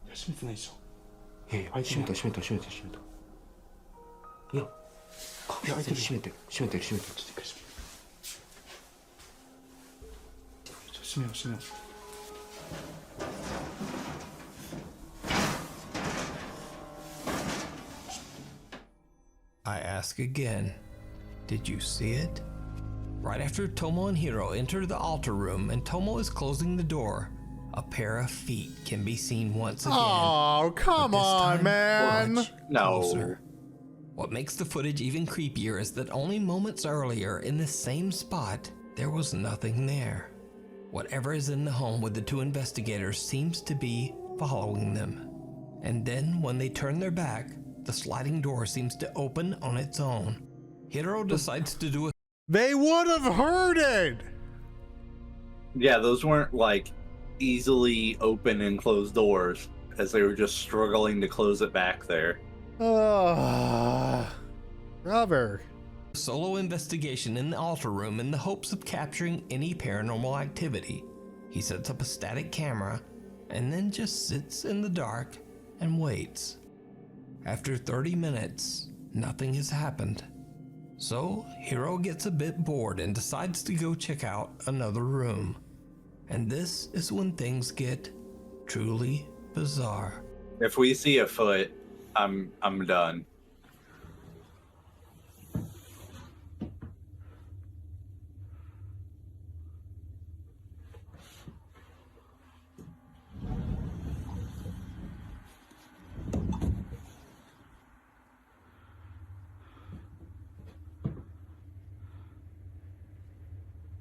いや閉めてないでしょ。いやいや閉めた閉めた閉めた閉めた。いや確実に閉めてる閉めてる閉めてる。ちょっと一回閉めよう。ちょっと閉めよう閉めよう。I ask again, did you see it? Right after Tomo and Hiro enter the altar room and Tomo is closing the door, a pair of feet can be seen once again. Oh, come on, man. Much closer. What makes the footage even creepier is that only moments earlier in the same spot, there was nothing there. Whatever is in the home with the two investigators seems to be following them. And then when they turn their back, the sliding door seems to open on its own. Hiro decides to do a... They would have heard it! Yeah, those weren't like easily open and closed doors, as they were just struggling to close it back there. Rubber. solo investigation in the altar room in the hopes of capturing any paranormal activity. He sets up a static camera and then just sits in the dark and waits. After 30 minutes, nothing has happened. So, Hiro gets a bit bored and decides to go check out another room. And this is when things get truly bizarre. If we see a foot, I'm done.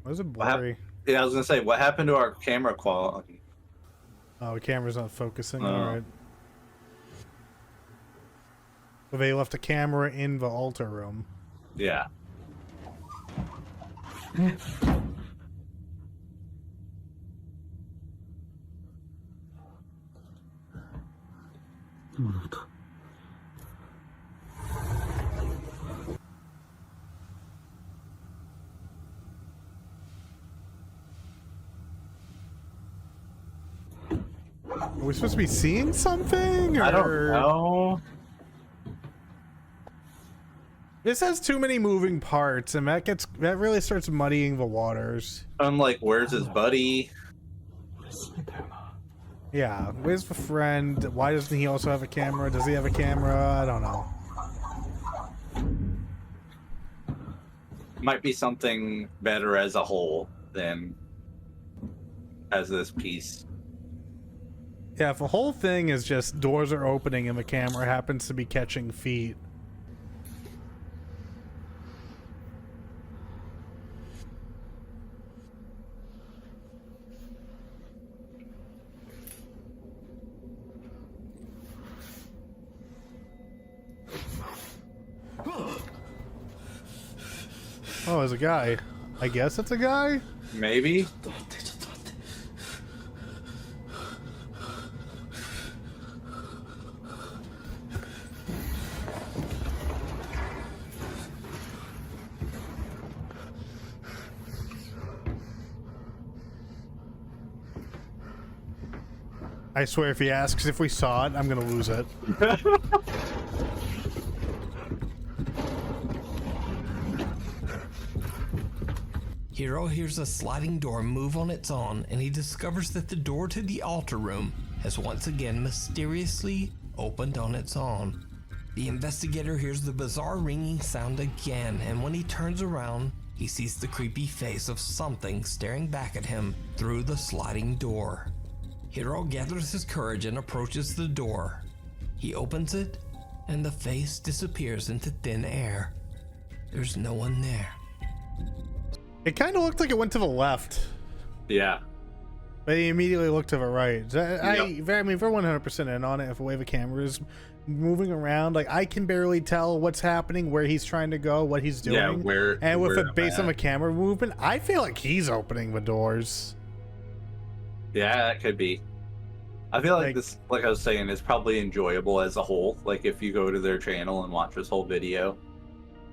Why is it blurry? Yeah, I was gonna say, what happened to our camera quality? Oh, the camera's not focusing. All right. So they left a camera in the altar room. Yeah. Are we supposed to be seeing something? Or... I don't know. This has too many moving parts, and that really starts muddying the waters. Unlike, where's his buddy? Yeah, where's the friend? Why doesn't he also have a camera? Does he have a camera? I don't know. Might be something better as a whole than as this piece. Yeah, if the whole thing is just doors are opening and the camera happens to be catching feet. Oh, there's a guy. I guess it's a guy? Maybe. I swear if he asks if we saw it, I'm gonna lose it. Hiro hears a sliding door move on its own, and he discovers that the door to the altar room has once again mysteriously opened on its own. The investigator hears the bizarre ringing sound again, and when he turns around, he sees the creepy face of something staring back at him through the sliding door. Hiro gathers his courage and approaches the door. He opens it, and the face disappears into thin air. There's no one there. It kind of looked like it went to the left. Yeah. But he immediately looked to the right. I mean, if we're 100% in on it, if the way the camera is moving around, like, I can barely tell what's happening, where he's trying to go, what he's doing. Yeah, and with it based on the camera movement, I feel like he's opening the doors. Yeah, that could be. I feel like this, like I was saying, is probably enjoyable as a whole. Like, if you go to their channel and watch this whole video.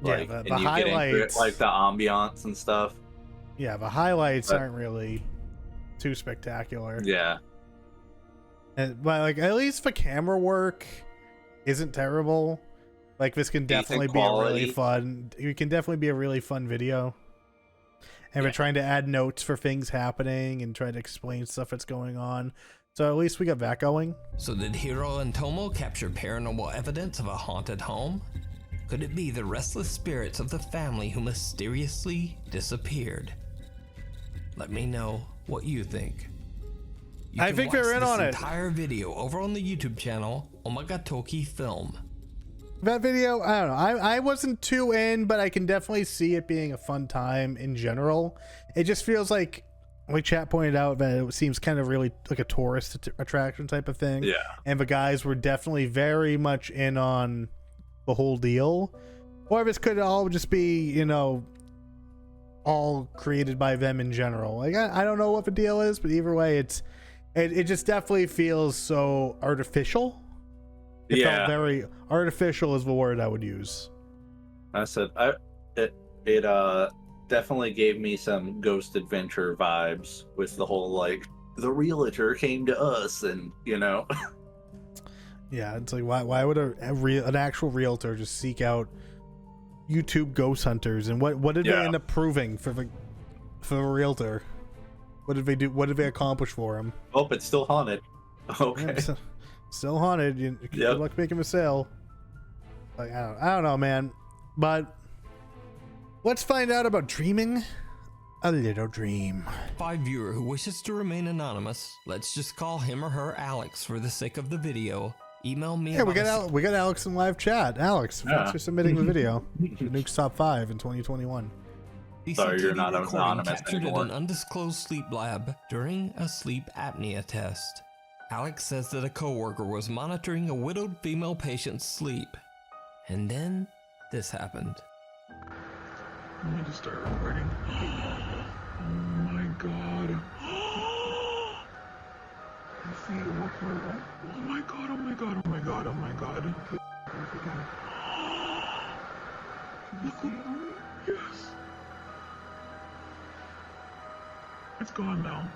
Like, yeah, the and you highlights, get into it, like the ambiance and stuff. Yeah, the highlights aren't really too spectacular. Yeah. But like, at least the camera work isn't terrible. Like, this can definitely be a really fun. It can definitely be a really fun video. And we're trying to add notes for things happening and try to explain stuff that's going on. So at least we got that going. So did Hiro and Tomo capture paranormal evidence of a haunted home? Could it be the restless spirits of the family who mysteriously disappeared? Let me know what you think. I think they're in on it. Entire video over on the YouTube channel Omagatoki Film. That video, I don't know. I wasn't too in, but I can definitely see it being a fun time in general. It just feels like like chat pointed out that it seems kind of really like a tourist attraction type of thing. Yeah. And the guys were definitely very much in on the whole deal. Or if it could all just be, you know, all created by them in general. Like, I don't know what the deal is, but either way, it just definitely feels so artificial. It felt very artificial is the word I would use. I said, it definitely gave me some Ghost Adventure vibes with the whole, like, the realtor came to us and, you know. Yeah, it's like, why would an actual realtor just seek out YouTube ghost hunters? And what did they end up proving for the realtor? What did they do? What did they accomplish for him? Oh, it's still haunted. Okay. Yeah, still haunted. Good luck making a sale. Like, I don't know, man. But let's find out about dreaming a little dream. By viewer who wishes to remain anonymous, let's just call him or her Alex for the sake of the video. Email me. Yeah, we got Alex in live chat. Alex, thanks for submitting the video. Nuke's top 5 in 2021. Sorry, you're not anonymous captured anymore. in an undisclosed sleep lab during a sleep apnea test. Alex says that a coworker was monitoring a widowed female patient's sleep, and then this happened. Let me just start recording. Oh my god. I see it walking around. Oh my god, oh my god, oh my god, oh my god. Look, yes. It's gone now.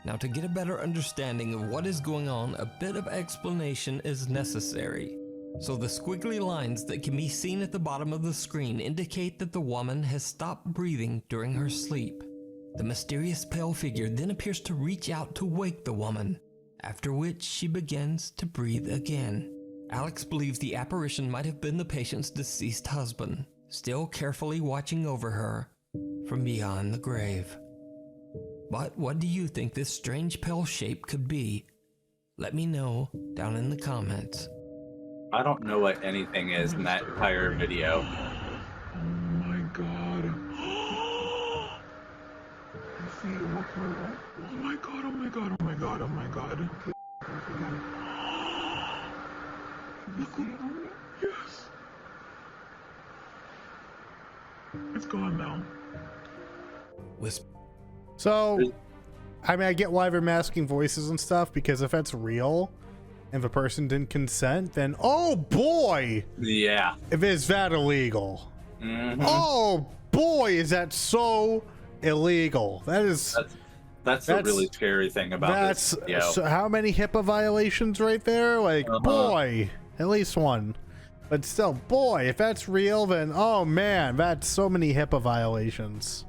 Now, to get a better understanding of what is going on, a bit of explanation is necessary. So the squiggly lines that can be seen at the bottom of the screen indicate that the woman has stopped breathing during her sleep. The mysterious pale figure then appears to reach out to wake the woman, after which she begins to breathe again. Alex believes the apparition might have been the patient's deceased husband, still carefully watching over her from beyond the grave. But what do you think this strange pale shape could be? Let me know down in the comments. I don't know what anything is in that entire video. Oh my god. I see it walking around. Oh my god, oh my god, oh my god, oh my god. Look, yes. It's gone now. So, I mean, I get why they're masking voices and stuff, because if that's real and the person didn't consent, then oh boy, yeah, is that illegal. Oh boy, is that so illegal. That's the really scary thing about this video. So how many HIPAA violations right there? Like, boy, at least one. But still, boy, if that's real, then oh man, that's so many HIPAA violations.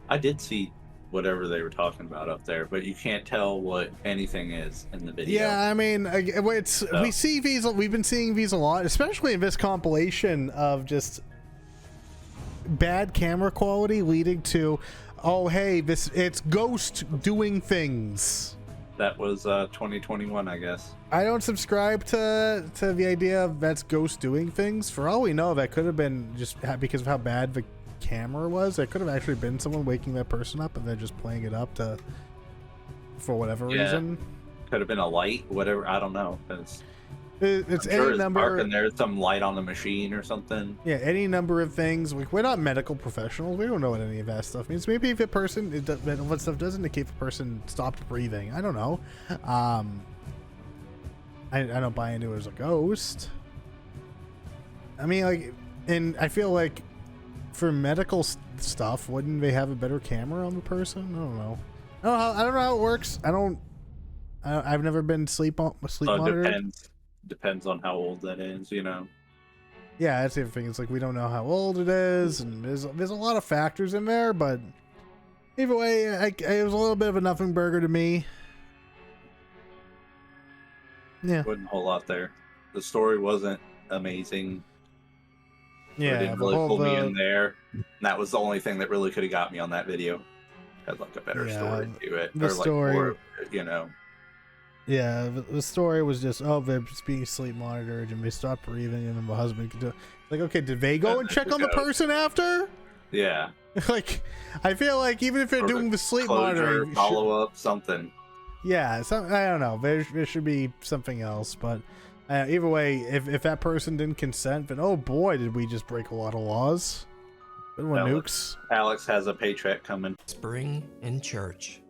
I did see whatever they were talking about up there, but you can't tell what anything is in the video. Yeah, I mean, we see these. We've been seeing these a lot, especially in this compilation of just bad camera quality leading to, oh hey, it's Ghost doing things. That was 2021, I guess. I don't subscribe to the idea of that's Ghost doing things. For all we know, that could have been just because of how bad the camera was. It could have actually been someone waking that person up and then just playing it up for whatever reason. Could have been a light, whatever. I don't know. It's I'm sure any number. Dark and there's some light on the machine or something. Yeah, any number of things. We're not medical professionals. We don't know what any of that stuff means. Maybe if a person, what stuff does indicate the person stopped breathing. I don't know. I don't buy into it as a ghost. I mean, like, and I feel like for medical stuff, wouldn't they have a better camera on the person? I don't know. I don't know how it works. I've never been sleep monitored. Depends on how old that is, you know. Yeah, that's the other thing. It's like we don't know how old it is, and there's a lot of factors in there. But either way, it was a little bit of a nothing burger to me. Yeah, wasn't a whole lot there. The story wasn't amazing. Yeah, it didn't really pull me in there. And that was the only thing that really could have got me on that video. Had like a better story to it, the or story, like more, you know. Yeah, the story was just, they're just being sleep monitored and they stopped breathing, and then my husband could do it. Like, okay, did they go and check on the person after? Yeah. Like, I feel like even if they're doing the sleep monitoring, follow up, something. Yeah, I don't know. There should be something else, but either way, if that person didn't consent, then oh boy, did we just break a lot of laws. Good one, Nukes. Alex has a paycheck coming. Spring in church.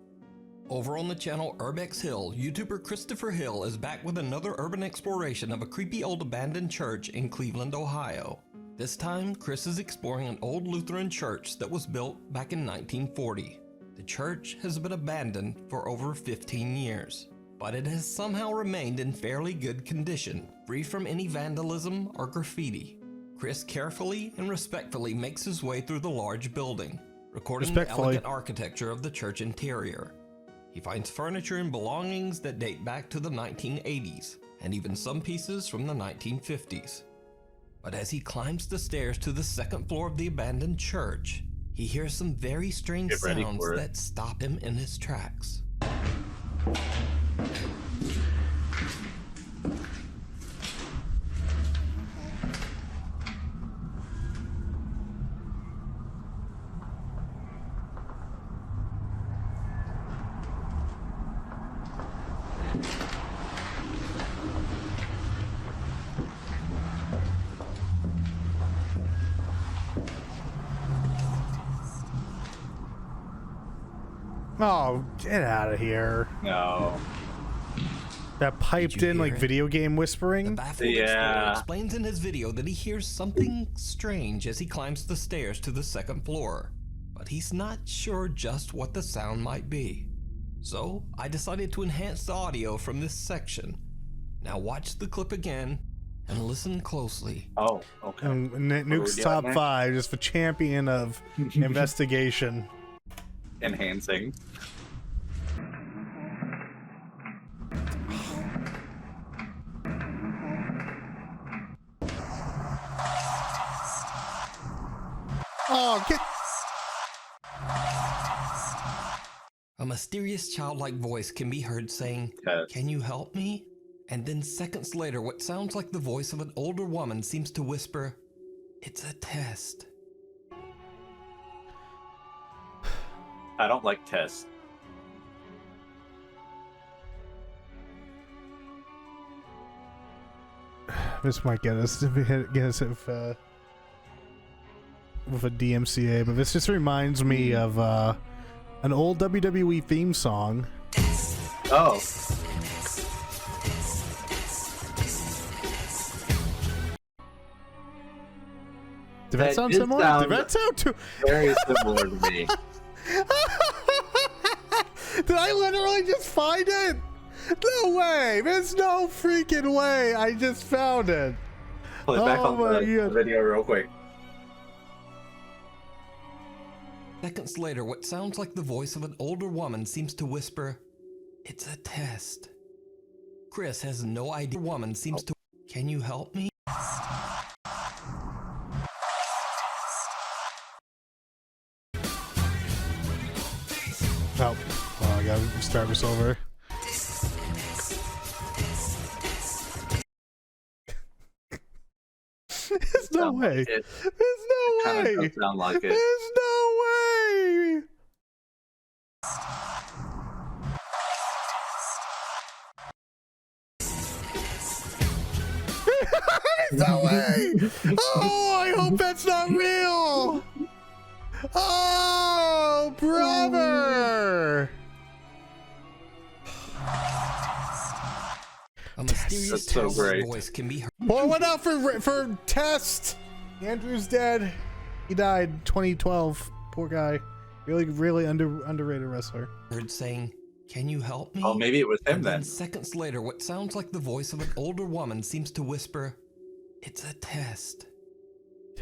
Over on the channel Urbex Hill, YouTuber Christopher Hill is back with another urban exploration of a creepy old abandoned church in Cleveland, Ohio. This time, Chris is exploring an old Lutheran church that was built back in 1940. The church has been abandoned for over 15 years, but it has somehow remained in fairly good condition, free from any vandalism or graffiti. Chris carefully and respectfully makes his way through the large building, recording the elegant architecture of the church interior. He finds furniture and belongings that date back to the 1980s, and even some pieces from the 1950s. But as he climbs the stairs to the second floor of the abandoned church, he hears some very strange sounds that stop him in his tracks. Oh, get out of here. No. That piped in like video game whispering? The baffled explorer explains in his video that he hears something strange as he climbs the stairs to the second floor, but he's not sure just what the sound might be. So I decided to enhance the audio from this section. Now watch the clip again and listen closely. Oh, okay. Nuke's top 5, just the champion of investigation. Enhancing. Oh, get... A mysterious childlike voice can be heard saying, "Can you help me?" And then seconds later, what sounds like the voice of an older woman seems to whisper, "It's a test." I don't like tests. This might get us with a DMCA, but this just reminds me of an old WWE theme song. Oh. Did that sound similar? Did that sound too very similar to me? Did I literally just find it? No way! There's no freaking way! I just found it. Play back on the video real quick. Seconds later, what sounds like the voice of an older woman seems to whisper, "It's a test." Chris has no idea. The woman seems to, "Can you help me?" Oh, well, I gotta start this over. There's no way. There's no way. Does sound like it. There's no way. There's no way. Oh, I hope that's not real. Oh, brother! A mysterious childlike voice can be heard. Pour one out for Test. Andrew's dead. He died 2012. Poor guy. Really underrated wrestler. Heard saying, "Can you help me?" Oh, maybe it was him and then. Seconds later, what sounds like the voice of an older woman seems to whisper, "It's a test."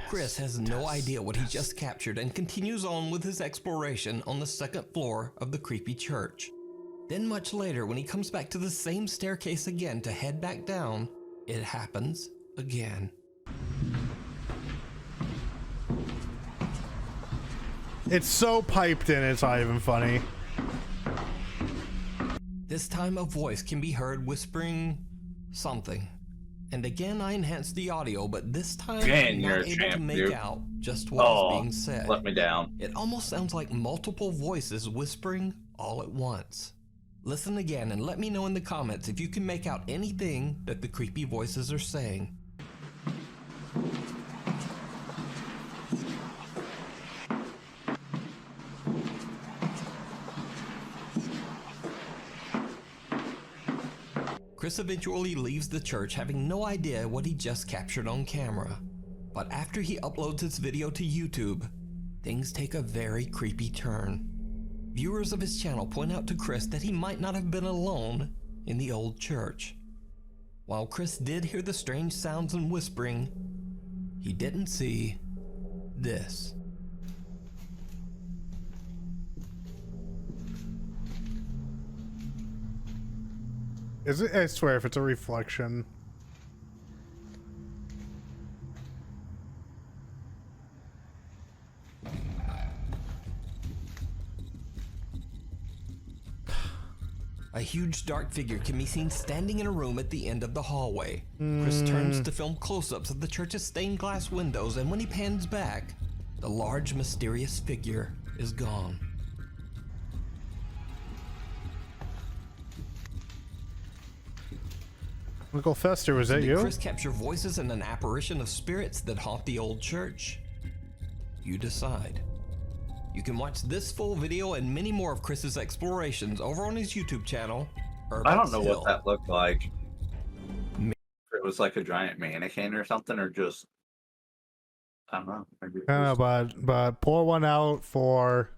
Chris has no idea what he just captured and continues on with his exploration on the second floor of the creepy church. Then much later, when he comes back to the same staircase again to head back down, it happens again. It's so piped in, it's not even funny. This time a voice can be heard whispering something. And again, I enhanced the audio, but this time Man, I'm you're not a able to champ, make dude. out just what is being Oh, said. let me down. It almost sounds like multiple voices whispering all at once. Listen again and let me know in the comments if you can make out anything that the creepy voices are saying. Chris eventually leaves the church having no idea what he just captured on camera. But after he uploads his video to YouTube, things take a very creepy turn. Viewers of his channel point out to Chris that he might not have been alone in the old church. While Chris did hear the strange sounds and whispering, he didn't see this. Is it? I swear, if it's a reflection. A huge dark figure can be seen standing in a room at the end of the hallway. Chris turns to film close-ups of the church's stained glass windows, and when he pans back, the large mysterious figure is gone. Uncle Fester, was that Did you? Chris capture voices and an apparition of spirits that haunt the old church? You decide. You can watch this full video and many more of Chris's explorations over on his YouTube channel, I don't know what that looked like. It was like a giant mannequin or something, or just, I don't know. Maybe it I don't know, was- but pour one out for.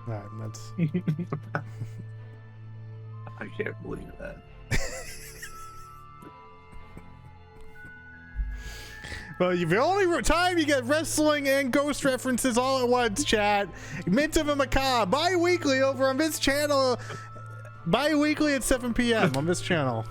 Alright, that's. I can't believe that. Well, the only time you get wrestling and ghost references all at once, chat. Into the Macabre, bi-weekly over on this channel. Bi-weekly at 7 p.m. on this channel.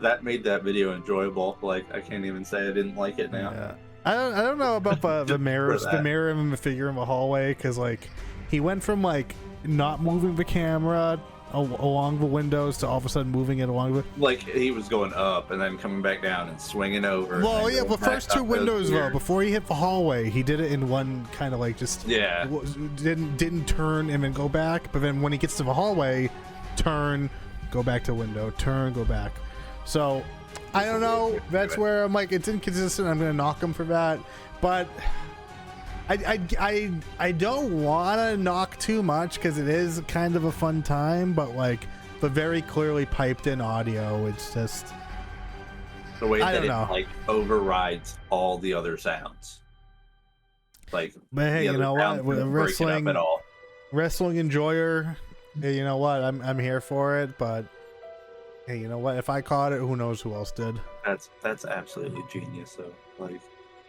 That made that video enjoyable. Like, I can't even say I didn't like it now. Yeah. I don't know about the mirrors, the mirror and the figure in the hallway, because like he went from like not moving the camera along the windows to all of a sudden moving it along the. Like he was going up and then coming back down and swinging over. Well, yeah, the back first up. two It was windows though, weird. before he hit the hallway, he did it in one kind of like just didn't turn and then go back. But then when he gets to the hallway, turn, go back to window, turn, go back. So I don't know. That's where I'm like, it's inconsistent. I'm gonna knock him for that, but I don't want to knock too much because it is kind of a fun time. But like the very clearly piped in audio, it's just the way I that don't it know. like overrides all the other sounds. Like, But hey, the you other know what? sounds With don't break it up wrestling, at all. wrestling enjoyer, hey, you know what? I'm here for it. But hey, you know what? If I caught it, who knows who else did? That's absolutely genius. though. Like,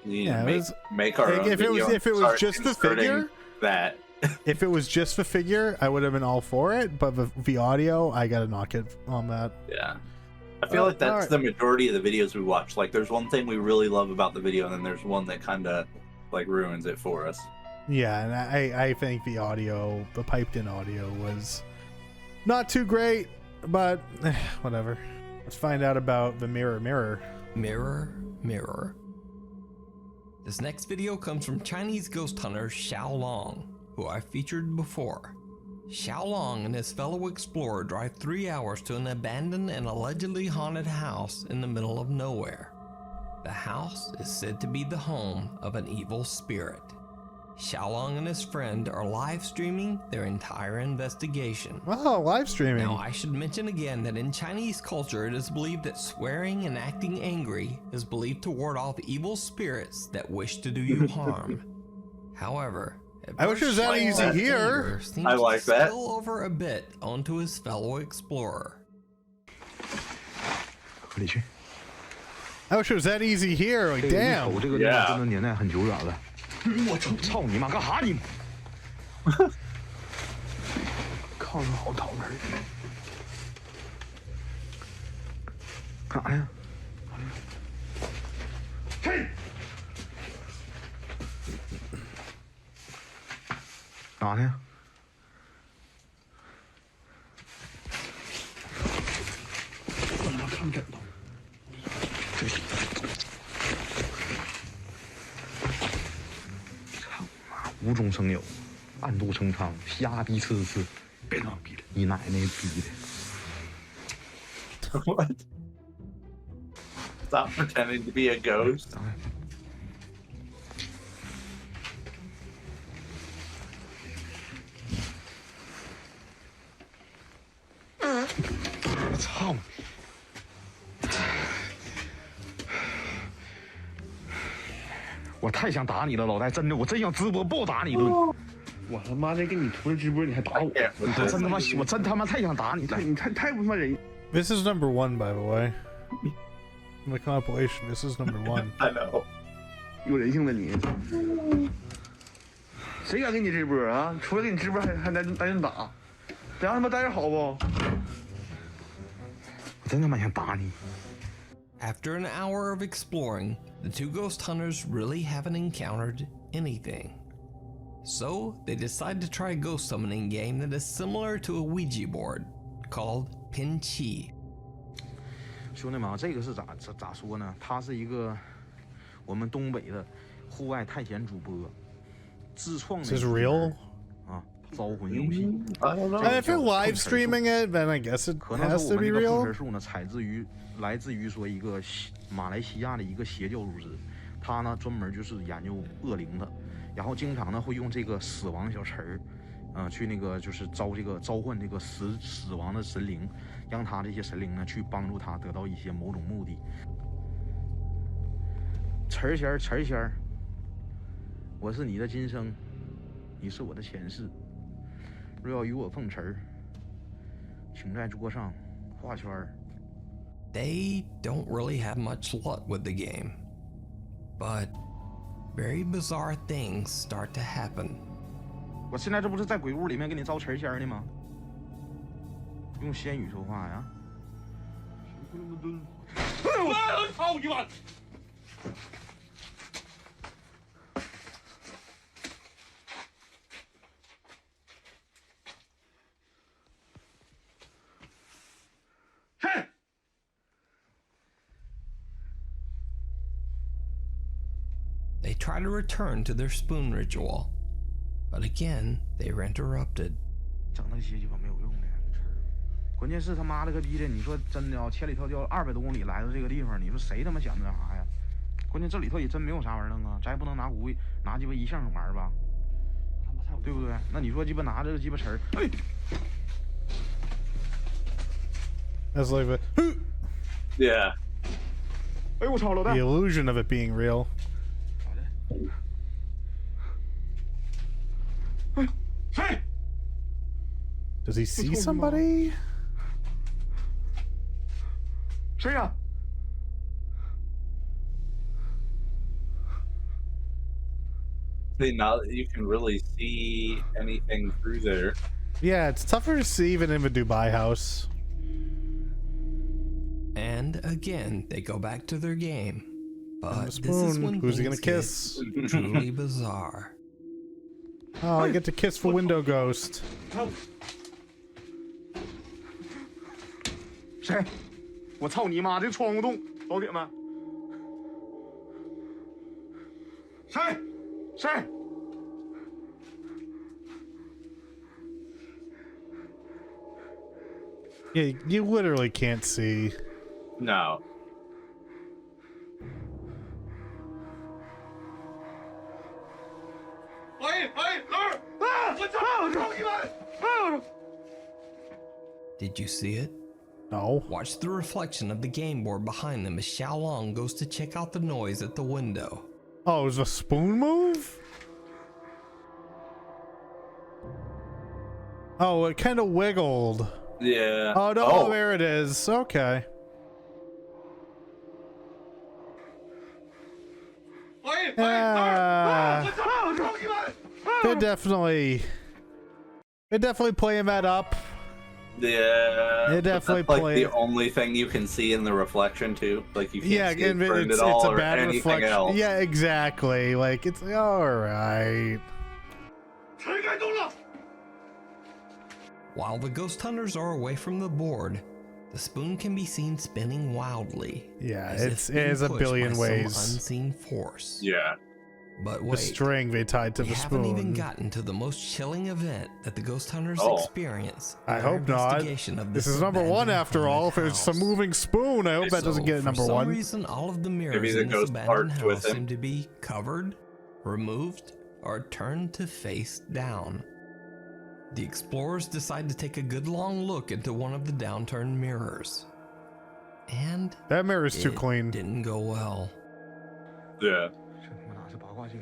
you Yeah, need it to was- make our own if it was video if it and was start just the inserting figure, that. if it was just the figure, I would have been all for it. But the audio, I gotta knock it on that. Yeah. I feel like that's alright. the majority of the videos we watch. Like, there's one thing we really love about the video, and then there's one that kind of like ruins it for us. Yeah, and I think the audio, the piped in audio, was not too great, but whatever. Let's find out about the mirror. Mirror, mirror. This next video comes from Chinese ghost hunter Xiao Long, who I featured before. Xiao Long and his fellow explorer drive 3 hours to an abandoned and allegedly haunted house in the middle of nowhere. The house is said to be the home of an evil spirit. Xiao Long and his friend are live streaming their entire investigation. Oh, live streaming. Now, I should mention again that in Chinese culture, it is believed that swearing and acting angry is believed to ward off evil spirits that wish to do you harm. However, I wish it was that easy here. I like that. Spill over a bit onto his fellow explorer. I wish it was that easy here. Like, damn. 这个地方真的年代很久远了。我操你妈，干哈你？靠着好讨厌。干啥呀？嘿，哪呢？我他妈看枕头。操妈，无中生有，暗度陈仓，瞎逼呲呲，别他妈逼了，你奶奶逼的！ What? Stop pretending to be a ghost. I 操！我太想打你了，老戴，真的，我真想直播暴打你一顿。我他妈的给你涂了直播，你还打我？我真他妈，我真他妈太想打你了！你太不他妈人。 This is number 1, by the way. In the compilation, this is number 1. I know. 有人性的你，谁敢给你直播啊？除了给你直播，还单人打，咱他妈待着好不？我真他妈想打你。 After an hour of exploring, the two ghost hunters really haven't encountered anything. So they decide to try a ghost summoning game that is similar to a Ouija board, called Pin Chi. 兄弟们啊，这个是咋说呢？他是一个我们东北的户外探险主播，自创的。This is real? 啊，招魂游戏。If you're live streaming it, then I guess it has to be real. 碰瓷术呢，来自于说一个马来西亚的一个邪教组织，他呢专门就是研究恶灵的，然后经常呢会用这个死亡小词儿，去那个就是召唤这个死亡的神灵，让他这些神灵呢去帮助他得到一些某种目的。词儿仙儿，我是你的今生，你是我的前世，若要与我碰瓷儿，请在桌上画圈儿。 They don't really have much luck with the game, but very bizarre things start to happen. 我现在这不是在鬼屋里面给你招词仙呢吗？用仙语说话呀！我操你妈！嘿！ They try to return to their spoon ritual, but again, they are interrupted. 整那些鸡巴没有用的，关键是他妈了个逼的！你说真的啊，千里迢迢200多公里来到这个地方，你说谁他妈想那啥呀？关键这里头也真没有啥玩意儿弄啊，咱也不能拿拿鸡巴一项玩吧，对不对？那你说鸡巴拿这个鸡巴词儿，哎 That's like the Yeah. 哎呦我操，老大！ the illusion of it being real. 谁 Does he see somebody? 谁呀？ See, now that you can really see anything through there. Yeah, it's tougher to see even in a Dubai house. And again, they go back to their game. But this is spoon. when Who's he things gonna kiss? get truly bizarre. Oh, I get to kiss the window ghost. 谁？我操你妈！这窗户洞，老铁们，谁？谁？ Yeah, you literally can't see. No. Did you see it? No. Watch the reflection of the game board behind them as Xiaolong goes to check out the noise at the window. Oh, it was a spoon move? Oh, it kind of wiggled. Yeah. Oh, no, Oh. there it is. Okay. They're definitely playing that up. Yeah, It definitely that's like played. the only thing you can see in the reflection too. Like you can't Yeah, see it and burned it's at all a or bad anything reflection. else. Yeah, exactly. Like it's all right. While the ghost hunters are away from the board, the spoon can be seen spinning wildly. Yeah, as if it being is a pushed billion by some ways. unseen force. Yeah. But The wait, string they tied to we the haven't even spoon. gotten to the most chilling event that the ghost hunters Oh. experience. in I their hope not. investigation of This is number one abandoned after all. If it's a house. moving spoon, I hope that doesn't get For number some one. reason, all of the Maybe mirrors the in this ghost abandoned parked with house him. seem to be covered, removed, or turned to face down. The explorers decide to take a good long look into one of the downturned mirrors. And That mirror is too it clean. didn't go well. Yeah. 我拿着八卦镜。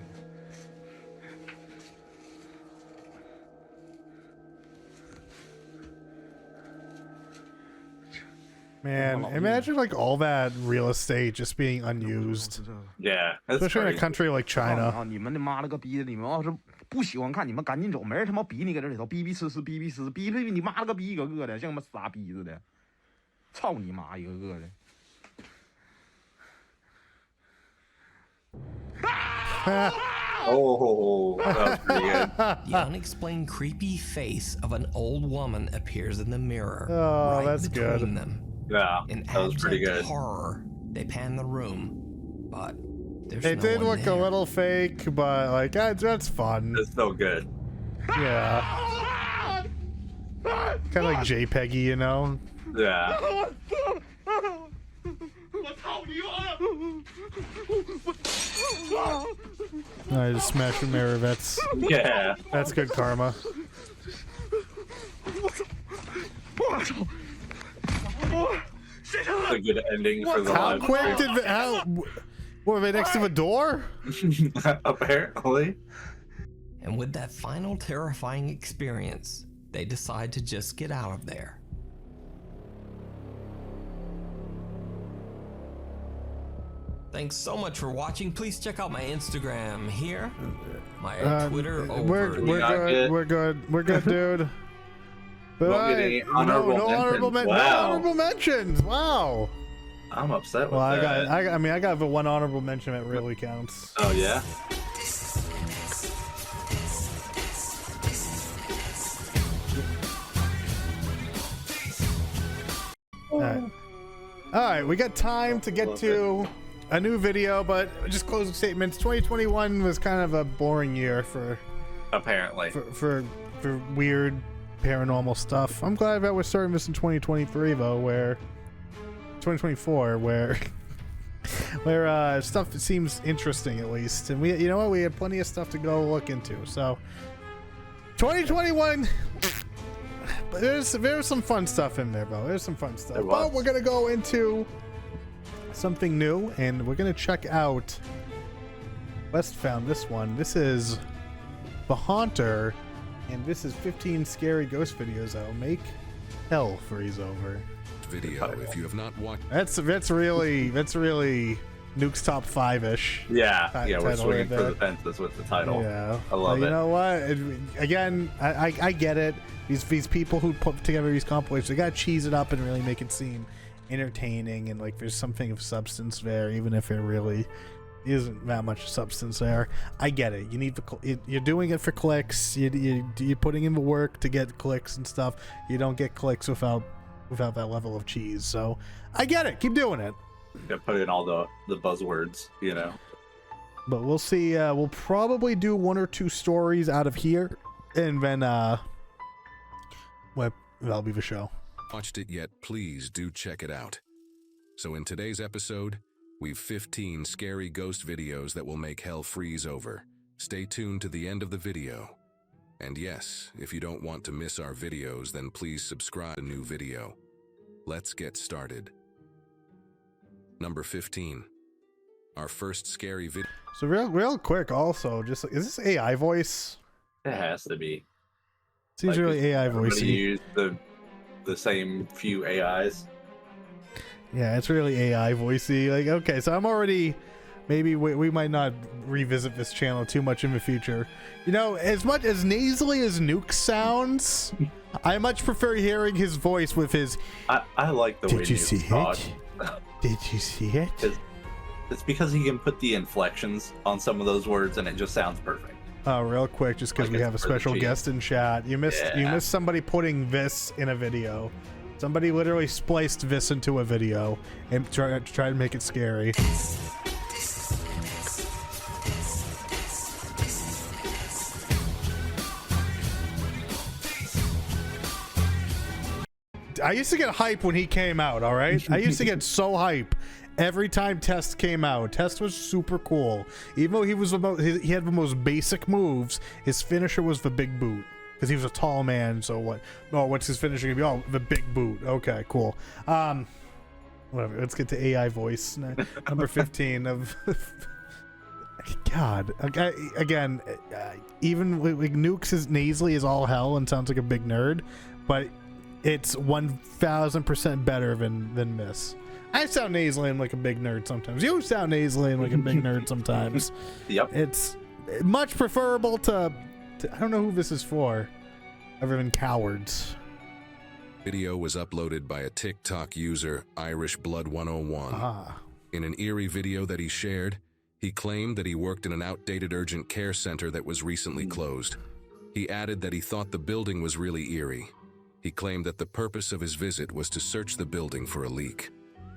Man, imagine like all that real estate just being unused. Yeah, that's Especially in a crazy. country like 告诉你 China. 啊，你们他妈了个逼的！你们要是不喜欢看，你们赶紧走，没人他妈逼你搁这里头逼逼呲呲逼逼呲，逼逼你妈了个逼一个个的，像他妈傻逼似的，操你妈一个个的！ Oh, that was pretty good. The unexplained creepy face of an old woman appears in the mirror. Oh, right that's between good. them. Yeah, In that was pretty abject good. horror, they pan the room, but there's It no did one look there. a little fake, but like that's fun. It's so good. Yeah. Kind of like JPEG-y, you know? Yeah. 我操你妈！ I just smashed the mirror. Yeah. That's good karma. 我操！ It's a good ending for the How live quick stream. did how? Were they next to the door? Apparently. And with that final terrifying experience, they decide to just get out of there. Thanks so much for watching. Please check out my Instagram here, my Twitter over We're good. We're good, dude. But Won't get any honorable honorable mentions. no Wow. honorable mentions. Wow. I'm upset with Well, that. I mean, I got the one honorable mention that really counts. Oh, yeah? All right, we got time to get to a new video, but just closing statements. 2021 was kind of a boring year for Apparently. for weird paranormal stuff. I'm glad that we're starting this in 2023 though, where 2024, where where stuff seems interesting at least, and we, you know what, we had plenty of stuff to go look into. So 2021. But there's some fun stuff in there, though. There's some fun stuff. But we're gonna go into something new, and we're gonna check out West found this one. This is The Haunter, and this is 15 scary ghost videos that'll make hell freeze over. Video if you have not watched. That's really Nuke's top 5-ish. Yeah, yeah, we're title swinging right for there. the fences with the title. Yeah, I love you it. know what? Again, I get it. These people who put together these compilations, they gotta cheese it up and really make it seem entertaining, and like there's something of substance there, even if it really isn't that much substance there. I get it. You need you're doing it for clicks. You're putting in the work to get clicks and stuff. You don't get clicks without that level of cheese. So I get it. Keep doing it. Yeah, put in all the buzzwords, you know. But we'll see. We'll probably do 1 or 2 stories out of here, and then well, that'll be the show. Watched it yet, please do check it out. So in today's episode, we've 15 scary ghost videos that will make hell freeze over. Stay tuned to the end of the video. And yes, if you don't want to miss our videos, then please subscribe to a new video. Let's get started. Number 15. Our first scary video. So real quick, also, just is this AI voice? It has to be. Seems Like, really AI everybody voicey. use the same few AIs. Yeah, it's really AI voicey. Like, okay, so I'm already maybe we might not revisit this channel too much in the future. You know, as much as nasally as Nuke sounds, I much prefer hearing his voice with his. I like the way Did you see Nuke it? Did you see it? It's because he can put the inflections on some of those words, and it just sounds perfect. Oh, real quick, just because we have a special guest in chat. You missed somebody putting this in a video. Somebody literally spliced this into a video and tried to make it scary. I used to get hype when he came out, all right? I used to get so hype every time Test came out. Test was super cool. Even though he had the most basic moves, his finisher was the big boot. Because he was a tall man, so what? Oh, what's his finisher gonna be? Oh, the big boot. Okay, cool. Whatever. Let's get to AI voice. Number 15 of... God. Okay, again, even like Nuke's is nasally as all hell and sounds like a big nerd, but it's 1000% better than Miss. I sound nasally and like a big nerd sometimes. You sound nasally and like a big nerd sometimes. Yep. It's much preferable to I don't know who this is for, other than cowards. Video was uploaded by a TikTok user, IrishBlood101. In an eerie video that he shared, he claimed that he worked in an outdated urgent care center that was recently closed. He added that he thought the building was really eerie. He claimed that the purpose of his visit was to search the building for a leak.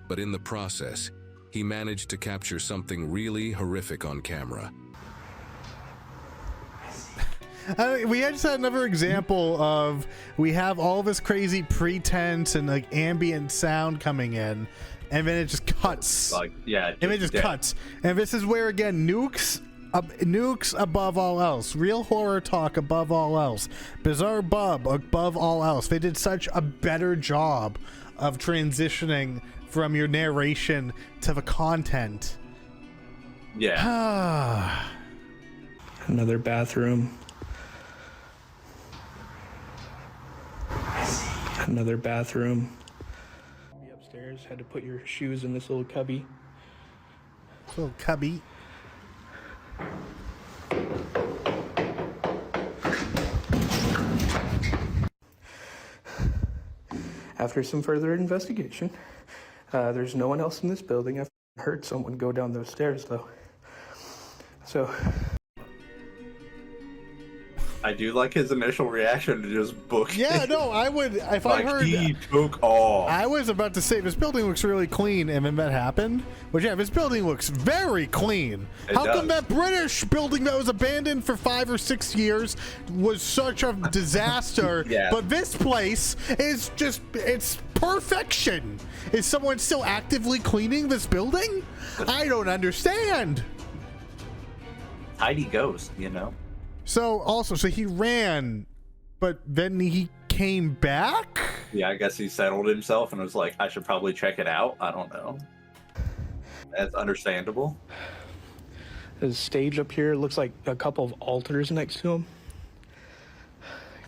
But in the process, he managed to capture something really horrific on camera. We just had another example of we have all this crazy pretense and like ambient sound coming in, and then it just cuts. Like, yeah, and it just cuts. And this is where again Nukes above all else, Real Horror Talk above all else, Bizarre Bub above all else. They did such a better job of transitioning from your narration to the content. Yeah. Another bathroom. Another bathroom. Be upstairs. Had to put your shoes in this little cubby. Little cubby. After some further investigation, there's no one else in this building. I've heard someone go down those stairs, though. So... I do like his initial reaction to just book. Yeah, no, I would if like I heard. He took off. I was about to say this building looks really clean, and then that happened. But yeah, this building looks very clean. How come that British building that was abandoned for 5 or 6 years was such a disaster? Yeah. But this place is just—it's perfection. Is someone still actively cleaning this building? I don't understand. Tidy ghost, you know. So he ran, but then he came back? Yeah, I guess he settled himself and was like, I should probably check it out. I don't know. That's understandable. There's a stage up here. Looks like a couple of altars next to him.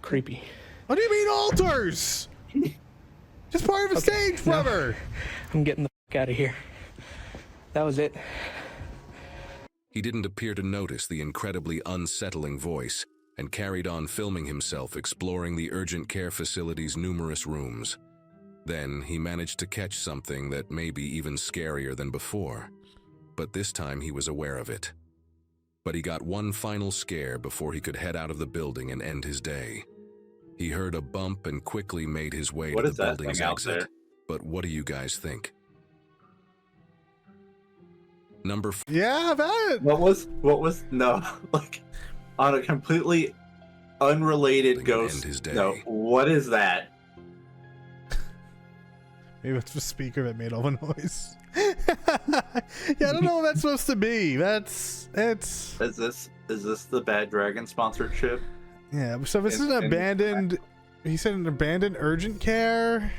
Creepy. What do you mean altars? Just part of a stage, brother. I'm getting the fuck out of here. That was it. He didn't appear to notice the incredibly unsettling voice and carried on filming himself exploring the urgent care facility's numerous rooms. Then he managed to catch something that may be even scarier than before, but this time he was aware of it. But he got one final scare before he could head out of the building and end his day. He heard a bump and quickly made his way to the building's exit. But what do you guys think? Number yeah, that. What was no, like on a completely unrelated ghost. No, what is that? Maybe it's the speaker that made all the noise. Yeah, I don't know what that's supposed to be. It's. Is this the Bad Dragon sponsorship? Yeah, so this is an abandoned. He said an abandoned urgent care.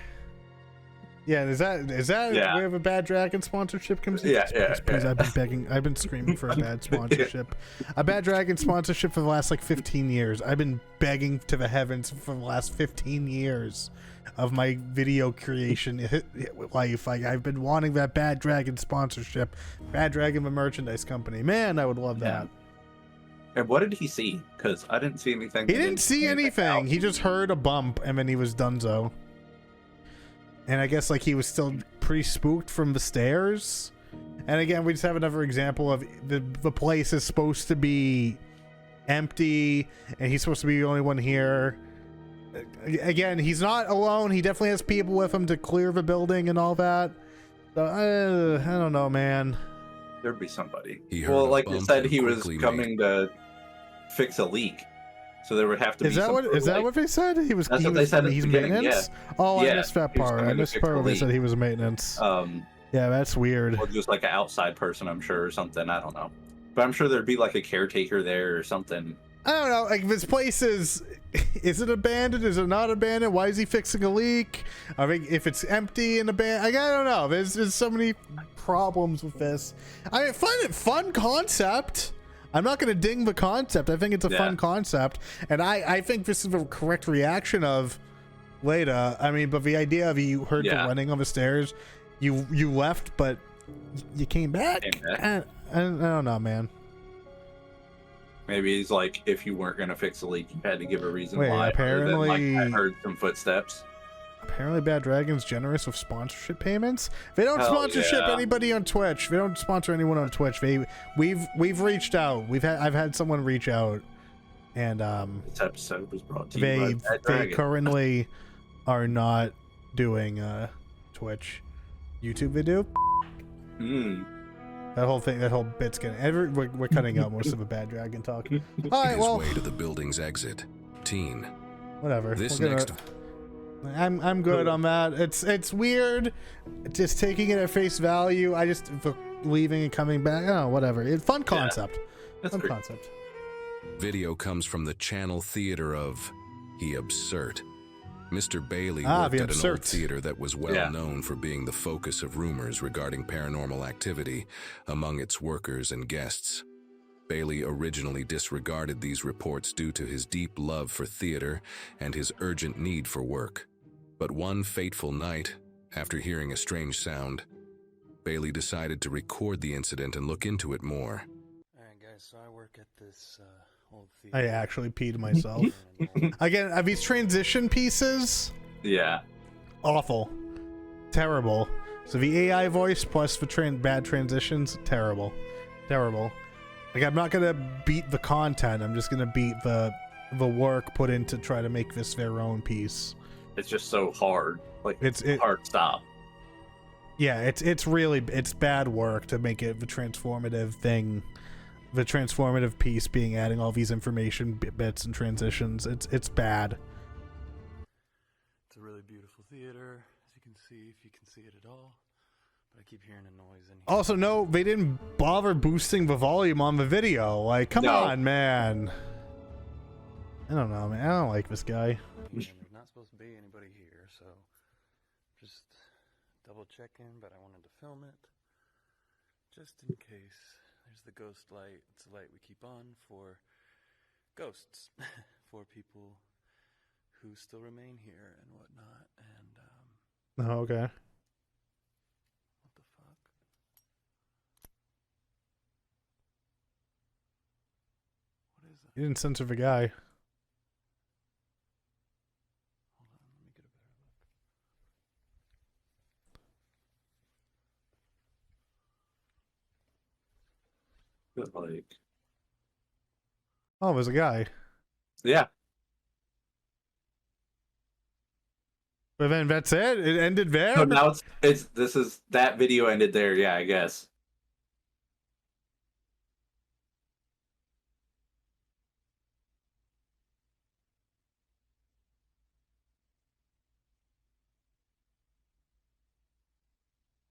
Yeah, is that Yeah. where the Bad Dragon sponsorship comes in? Yeah, Please, I've been screaming for a bad sponsorship. A Bad Dragon sponsorship for the last like 15 years. I've been begging to the heavens for the last 15 years of my video creation life. I've been wanting that Bad Dragon sponsorship. Bad Dragon, the merchandise company. Man, I would love that. And what did he see? Because I didn't see anything. He didn't see anything. He just heard a bump and then he was donezo. And I guess like he was still pretty spooked from the stairs. And again, we just have another example of the place is supposed to be empty and he's supposed to be the only one here. Again, he's not alone. He definitely has people with him to clear the building and all that. So, I don't know, man. There'd be somebody. Well, like you said, he was coming to fix a leak. So there would have to be. Is that what they said? He was. That's he what was, they said. He's maintenance. Yeah. Oh, yeah. I missed that part. I missed the part where they said he was maintenance. Yeah, that's weird. Or just like an outside person, I'm sure, or something. I don't know, but I'm sure there'd be like a caretaker there or something. I don't know. Like this place is it abandoned? Is it not abandoned? Why is he fixing a leak? I mean, if it's empty and abandoned, I don't know. There's so many problems with this. I find it fun concept. I'm not going to ding the concept. I think it's a fun concept. And I think this is the correct reaction of Leda. I mean, but the idea of you heard the running on the stairs, you left, but you came back. I don't know, man. Maybe he's like, if you weren't going to fix the leak, you had to give a reason why. why. Apparently, like, I heard some footsteps. Apparently, Bad Dragon's generous with sponsorship payments. They don't sponsorship anybody on Twitch. They don't sponsor anyone on Twitch. We've reached out. I've had someone reach out, and this episode was brought to you by Bad Dragon. They currently are not doing Twitch, YouTube video. That whole bit's getting. We're cutting out most of the Bad Dragon talk. All right, well. His way to the building's exit. Teen. Whatever. This I'm good on that. It's weird, just taking it at face value. I just leaving and coming back. Oh, whatever. Fun concept. Fun concept. Video comes from the channel theater of He Absurd. Mr. Bailey worked at an old theater that was well known for being the focus of rumors regarding paranormal activity among its workers and guests. Bailey originally disregarded these reports due to his deep love for theater and his urgent need for work. But one fateful night, after hearing a strange sound, Bailey decided to record the incident and look into it more. Alright guys, so I work at this old theater. I actually peed myself. Again, are these transition pieces? Yeah. Awful. Terrible. So the AI voice plus the bad transitions, terrible. Terrible. Like, I'm not gonna beat the content, I'm just gonna beat the work put in to try to make this their own piece. It's just so hard. Like, it's hard to stop. Yeah, it's bad work to make it the transformative thing. The transformative piece being adding all these information bits and transitions. It's bad. It's a really beautiful theater, as you can see, if you can see it at all. But I keep hearing a noise in here. Also, no, they didn't bother boosting the volume on the video. Like, come on, man. I don't know, man. I don't like this guy. There's not supposed to be anybody here, so just double checking, but I wanted to film it just in case. There's the ghost light. It's a light we keep on for ghosts, for people who still remain here and whatnot. And Oh, okay. what the fuck? What is that? You didn't censor the guy. But like, Oh, there's a guy. yeah. But then that's it? It ended there? So now that video ended there, yeah, I guess.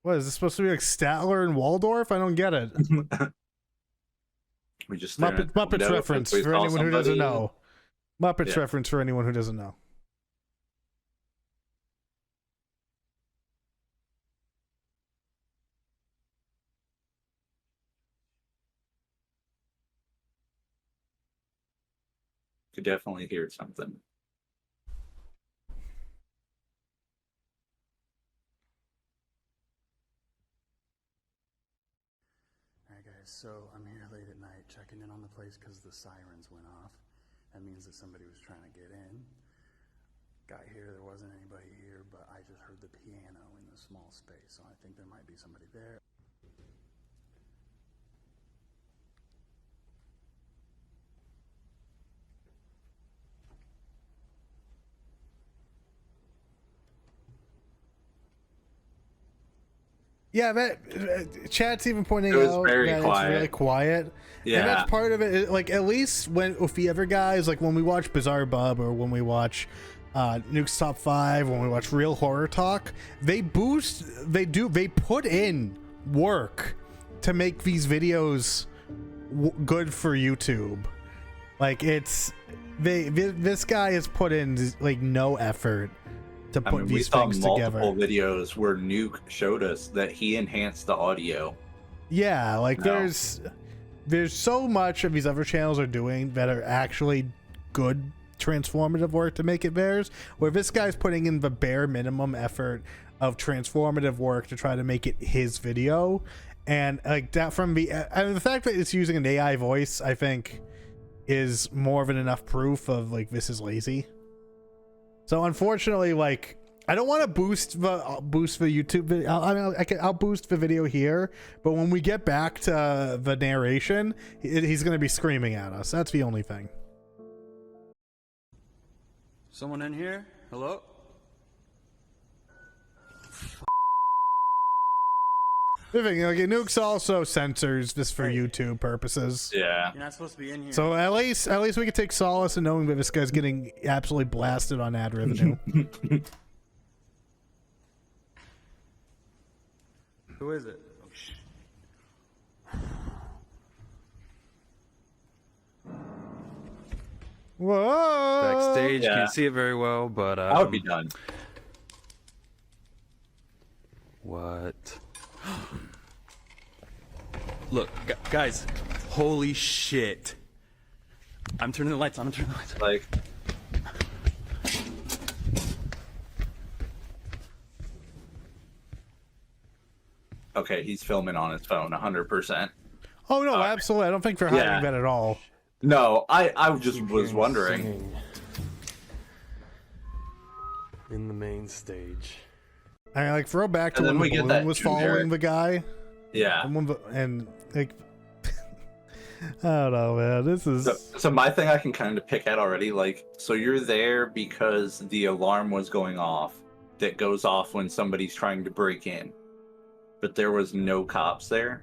What, is this supposed to be like Statler and Waldorf? I don't get it. We just Muppets reference for anyone who doesn't know. Muppets reference for anyone who doesn't know. could definitely hear something. Alright guys, so I'm here late at night checking in on the place because the sirens went off. That means that somebody was trying to get in. Got here, there wasn't anybody here, but I just heard the piano in the small space, so I think there might be somebody there. Yeah, that chat's even pointing out very that quiet. it's really quiet. Yeah. And that's part of it. Like, at least if you ever guys, like when we watch Bizarre Bub or when we watch Nuke's Top 5, when we watch Real Horror Talk, they put in work to make these videos good for YouTube. Like, this guy has put in like no effort to put these things together. We saw multiple videos where Nuke showed us that he enhanced the audio. Yeah, like there's so much of these other channels are doing that are actually good transformative work to make it theirs, where this guy's putting in the bare minimum effort of transformative work to try to make it his video. And like that from the fact that it's using an AI voice, I think is more than enough proof of like this is lazy. So unfortunately, like, I don't want to boost the YouTube video. I'll boost the video here, but when we get back to the narration, he's going to be screaming at us. That's the only thing. Someone in here? Hello? The thing, like, Nuke's also censors this for YouTube purposes. Yeah. You're not supposed to be in here. So at least we can take solace in knowing that this guy's getting absolutely blasted on ad revenue. Who is it? Whoa! Backstage, can't see it very well, but I would be done. What? Look, guys, holy shit. I'm turning the lights on, Like, okay, he's filming on his phone 100%. Oh, no, absolutely. I don't think they're hiding that at all. No, I just was wondering. In the main stage. I mean, like, throw back to And then when we the get balloon that was generic- following the guy. Yeah. And like, I don't know, man. This is So my thing I can kind of pick at already, like, so you're there because the alarm was going off that goes off when somebody's trying to break in, but there was no cops there.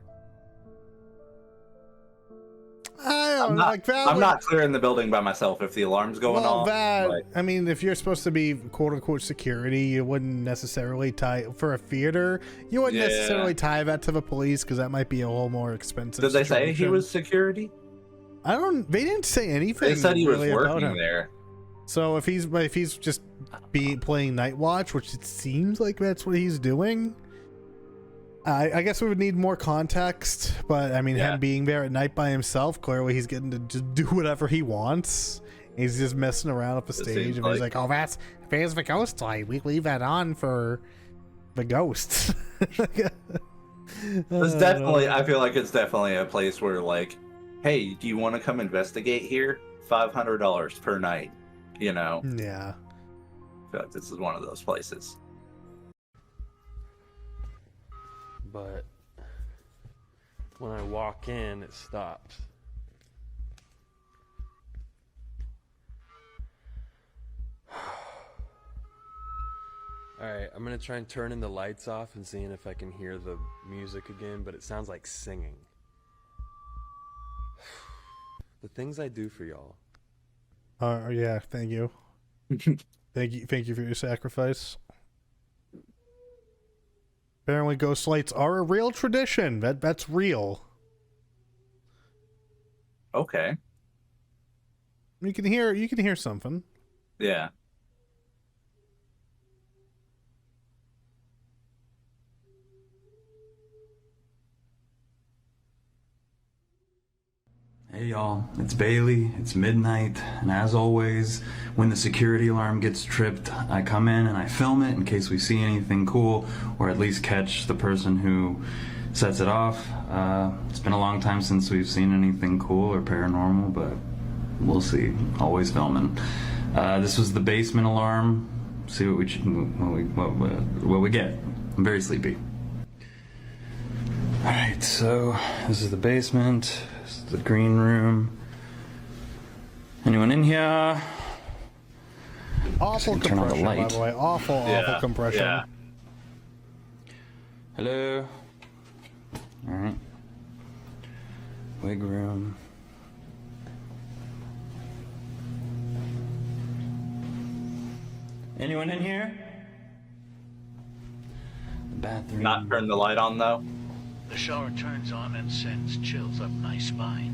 I'm not clearing the building by myself if the alarm's going off. I mean, if you're supposed to be quote unquote security, you wouldn't necessarily tie for a theater. You wouldn't necessarily tie that to the police because that might be a little more expensive. Did they say he situation. was security? They didn't say anything. They said he was really about working him. there. So if he's just playing Night Watch, which it seems like that's what he's doing. I guess we would need more context, but I mean, him being there at night by himself, clearly he's getting to just do whatever he wants. He's just messing around up the stage, and he's like, "Oh, there's the ghost light. We leave that on for the ghosts." It's definitely. I feel like it's definitely a place where, like, hey, do you want to come investigate here? $500 per night. You know. Yeah. I feel like this is one of those places. But when I walk in, it stops. Alright, I'm gonna try and turn the lights off and seeing if I can hear the music again, but it sounds like singing. The things I do for y'all. Yeah, thank you. Thank you for your sacrifice. Apparently, ghost lights are a real tradition. That's real. Okay. You can hear something. Yeah. Hey y'all, it's Bailey, it's midnight, and as always, when the security alarm gets tripped, I come in and I film it in case we see anything cool, or at least catch the person who sets it off. It's been a long time since we've seen anything cool or paranormal, but we'll see. Always filming. This was the basement alarm. See what we get. I'm very sleepy. Alright, so this is the basement. This is the green room. Anyone in here? Awful Turn on the compression, by light. the way. Awful compression. Yeah. Hello? Alright. Wig room. Anyone in here? The bathroom. Not turn the light on though. The shower turns on and sends chills up my spine.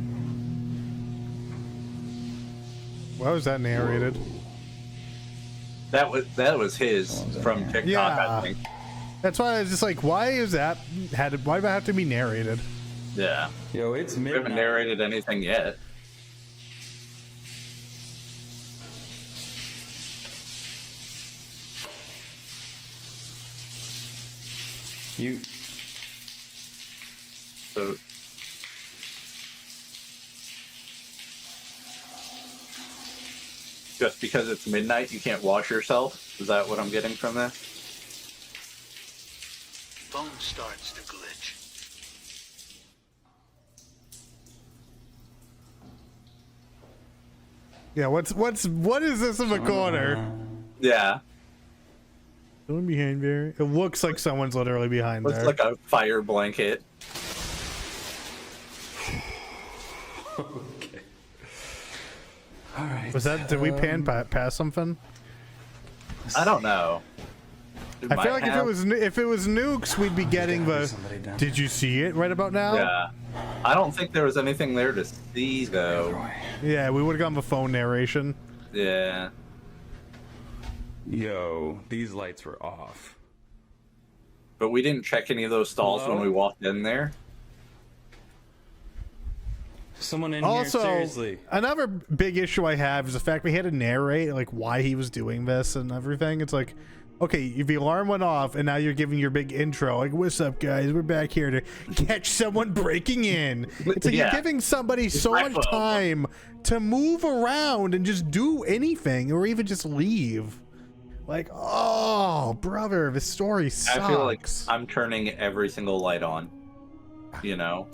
Why was that narrated? That was his from TikTok, Yeah. I think. That's why I was just like, why is that? Why did that have to be narrated? Yeah. Yo, it's midnight. We haven't narrated anything yet. You. So. Just because it's midnight, you can't wash yourself? Is that what I'm getting from this? Phone starts to glitch. Yeah, what is this in the corner? Yeah. Someone behind there. It looks like someone's literally behind Looks there. like a fire blanket. Okay. All right. Was that? Did we pan past something? I don't know. I feel like if it was Nukes, we'd be getting the. Did you see it right about now? Yeah. I don't think there was anything there to see though. Yeah, we would have gone the phone narration. Yeah. Yo, these lights were off. But we didn't check any of those stalls when we walked in there. Someone in Also, here, seriously. another big issue I have is the fact we had to narrate like why he was doing this and everything. It's like, okay, if the alarm went off and now you're giving your big intro, like, "What's up, guys? We're back here to catch someone breaking in." It's like Yeah. you're giving somebody so much time to move around and just do anything or even just leave. Like, oh, brother, this story sucks. I feel like I'm turning every single light on. You know?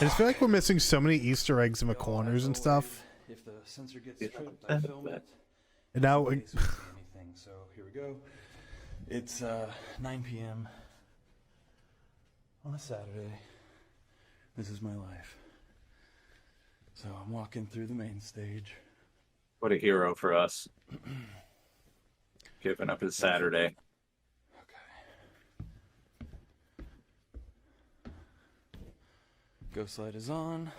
I just feel like we're missing so many Easter eggs in the corners and stuff. If the sensor gets tripped, I film it. And now, Anything. So here we go. It's 9 p.m. on a Saturday. This is my life. So I'm walking through the main stage. What a hero for us. Giving up his Saturday. Ghost light is on.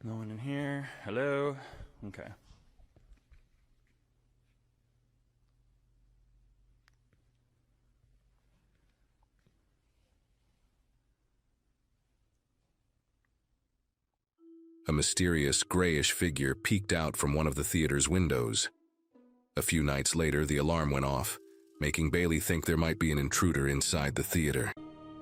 No one in here. Hello? Okay. A mysterious, grayish figure peeked out from one of the theater's windows. A few nights later, the alarm went off, making Bailey think there might be an intruder inside the theater.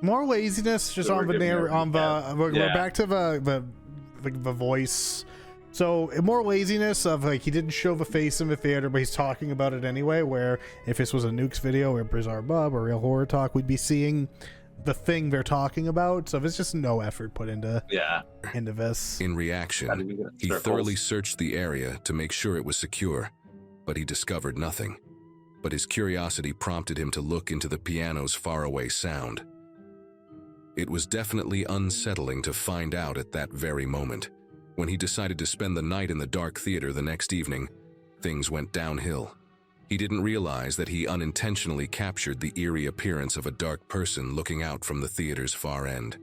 more laziness just on the we're back to the voice. So more laziness of like he didn't show the face in the theater, but he's talking about it anyway. Where if this was a Nuke's video or Bizarre Bub or Real Horror Talk, we'd be seeing the thing they're talking about. So there's just no effort put into this. In reaction, he thoroughly searched the area to make sure it was secure, but he discovered nothing. But his curiosity prompted him to look into the piano's faraway sound. It was definitely unsettling to find out at that very moment. When he decided to spend the night in the dark theater the next evening, things went downhill. He didn't realize that he unintentionally captured the eerie appearance of a dark person looking out from the theater's far end.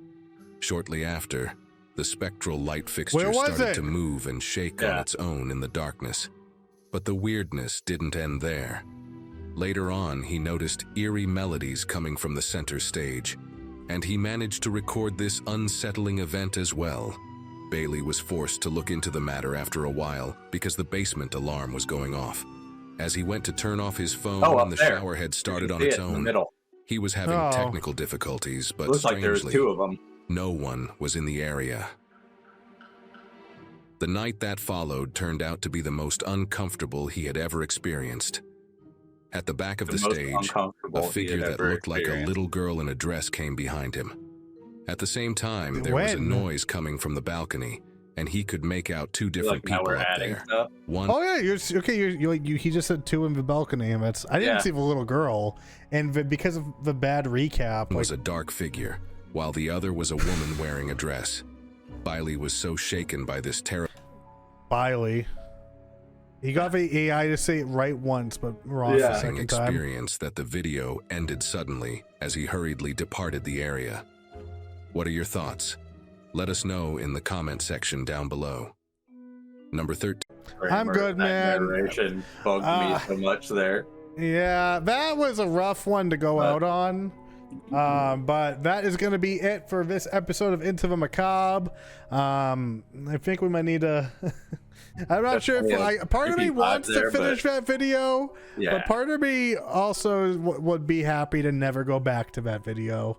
Shortly after, The spectral light fixture Where was started it? to move and shake on its own in the darkness. But the weirdness didn't end there. Later on, he noticed eerie melodies coming from the center stage, and he managed to record this unsettling event as well. Bailey was forced to look into the matter after a while because the basement alarm was going off. As he went to turn off his phone and the shower head started on its own, he was having technical difficulties, but Looks like there's strangely, 2 of them. no one was in the area. The night that followed turned out to be the most uncomfortable he had ever experienced. At the back of the stage, a figure that looked like a little girl in a dress came behind him. At the same time, there was a noise coming from the balcony, and he could make out 2 different people up there. One. Oh yeah, you're okay. He just said 2 in the balcony, and I didn't see the little girl, and because of the bad recap, was a dark figure, while the other was a woman wearing a dress. Bailey was so shaken by this terror. Bailey. He got the AI to say it right once, but wrong the second time. Experience that the video ended suddenly as he hurriedly departed the area. What are your thoughts? Let us know in the comment section down below. Number 13. I'm good, man. Narration bugged me so much there. Yeah, that was a rough one to go out on. But that is going to be it for this episode of Into the Macabre. I think we might need to... I'm not sure if part of me wants to finish that video, but part of me also would be happy to never go back to that video.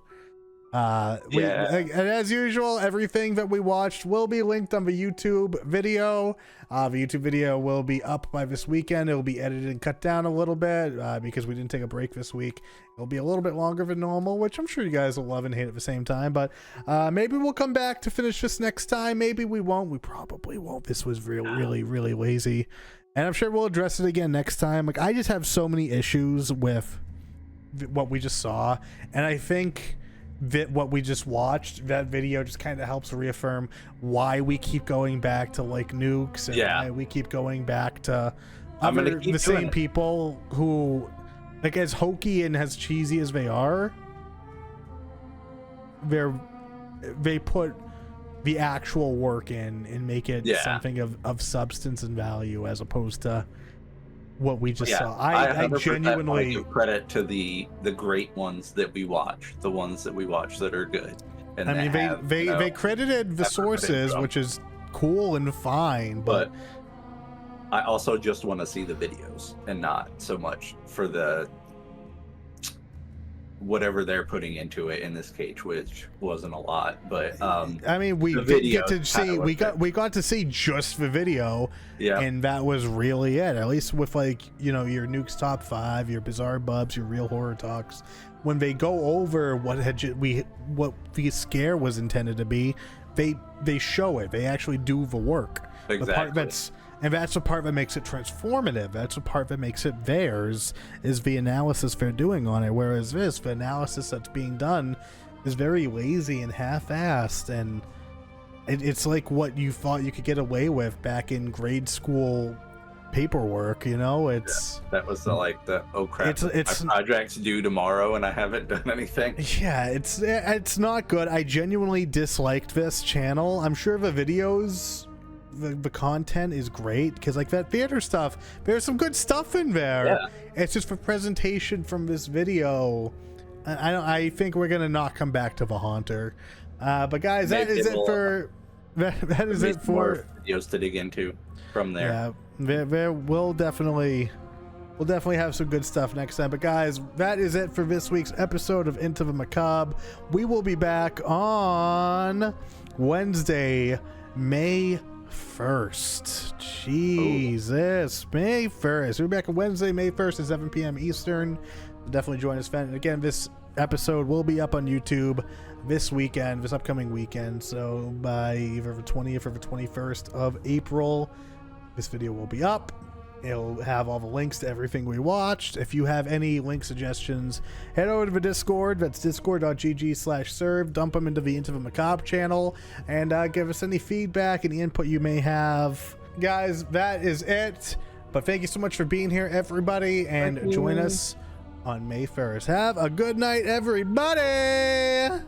And as usual, everything that we watched will be linked on the YouTube video. The YouTube video will be up by this weekend. It will be edited and cut down a little bit because we didn't take a break this week. It'll be a little bit longer than normal, which I'm sure you guys will love and hate at the same time. But maybe we'll come back to finish this next time. Maybe we won't. We probably won't. This was really lazy. And I'm sure we'll address it again next time. Like, I just have so many issues with what we just saw. And I think... what we just watched, that video just kind of helps reaffirm why we keep going back to like Nukes and why we keep going back to the same people who, like, as hokey and as cheesy as they are, they put the actual work in and make it something of substance and value as opposed to what we just saw. I genuinely give credit to the great ones that we watch, the ones that we watch that are good. And I mean, they credited the sources, which is cool and fine, but I also just want to see the videos and not so much for the whatever they're putting into it in this case, which wasn't a lot. But I mean, we did get to see we got to see just the video, and that was really it. At least with, like, you know, your Nuke's top 5, your Bizarre Bubs, your Real Horror Talks, when they go over what the scare was intended to be, they show it. They actually do the work. Exactly. The part that's the part that makes it transformative. That's the part that makes it theirs, is the analysis they're doing on it. Whereas the analysis that's being done is very lazy and half-assed, and it's like what you thought you could get away with back in grade school paperwork, you know? That was oh crap, my project's due tomorrow and I haven't done anything. Yeah, it's not good. I genuinely disliked this channel. I'm sure the videos... The content is great because, like, that theater stuff, there's some good stuff in there. It's just for presentation from this video. I think we're gonna not come back to the Haunter, but guys, that is it for videos to dig into from there. Yeah, we'll definitely have some good stuff next time. But guys, that is it for this week's episode of Into the Macabre. We will be back on Wednesday, May 1st. Jesus. May 1st. We're back on Wednesday, May 1st at 7 p.m. Eastern. Definitely join us then. And again, this episode will be up on YouTube this upcoming weekend. So by either the 20th or the 21st of April, this video will be up. It'll have all the links to everything we watched. If you have any link suggestions, head over to the Discord. That's discord.gg/serve. Dump them into the Into the Macabre channel and give us any feedback, any input you may have. Guys, that is it. But thank you so much for being here, everybody, and join us on May 1st. Have a good night, everybody.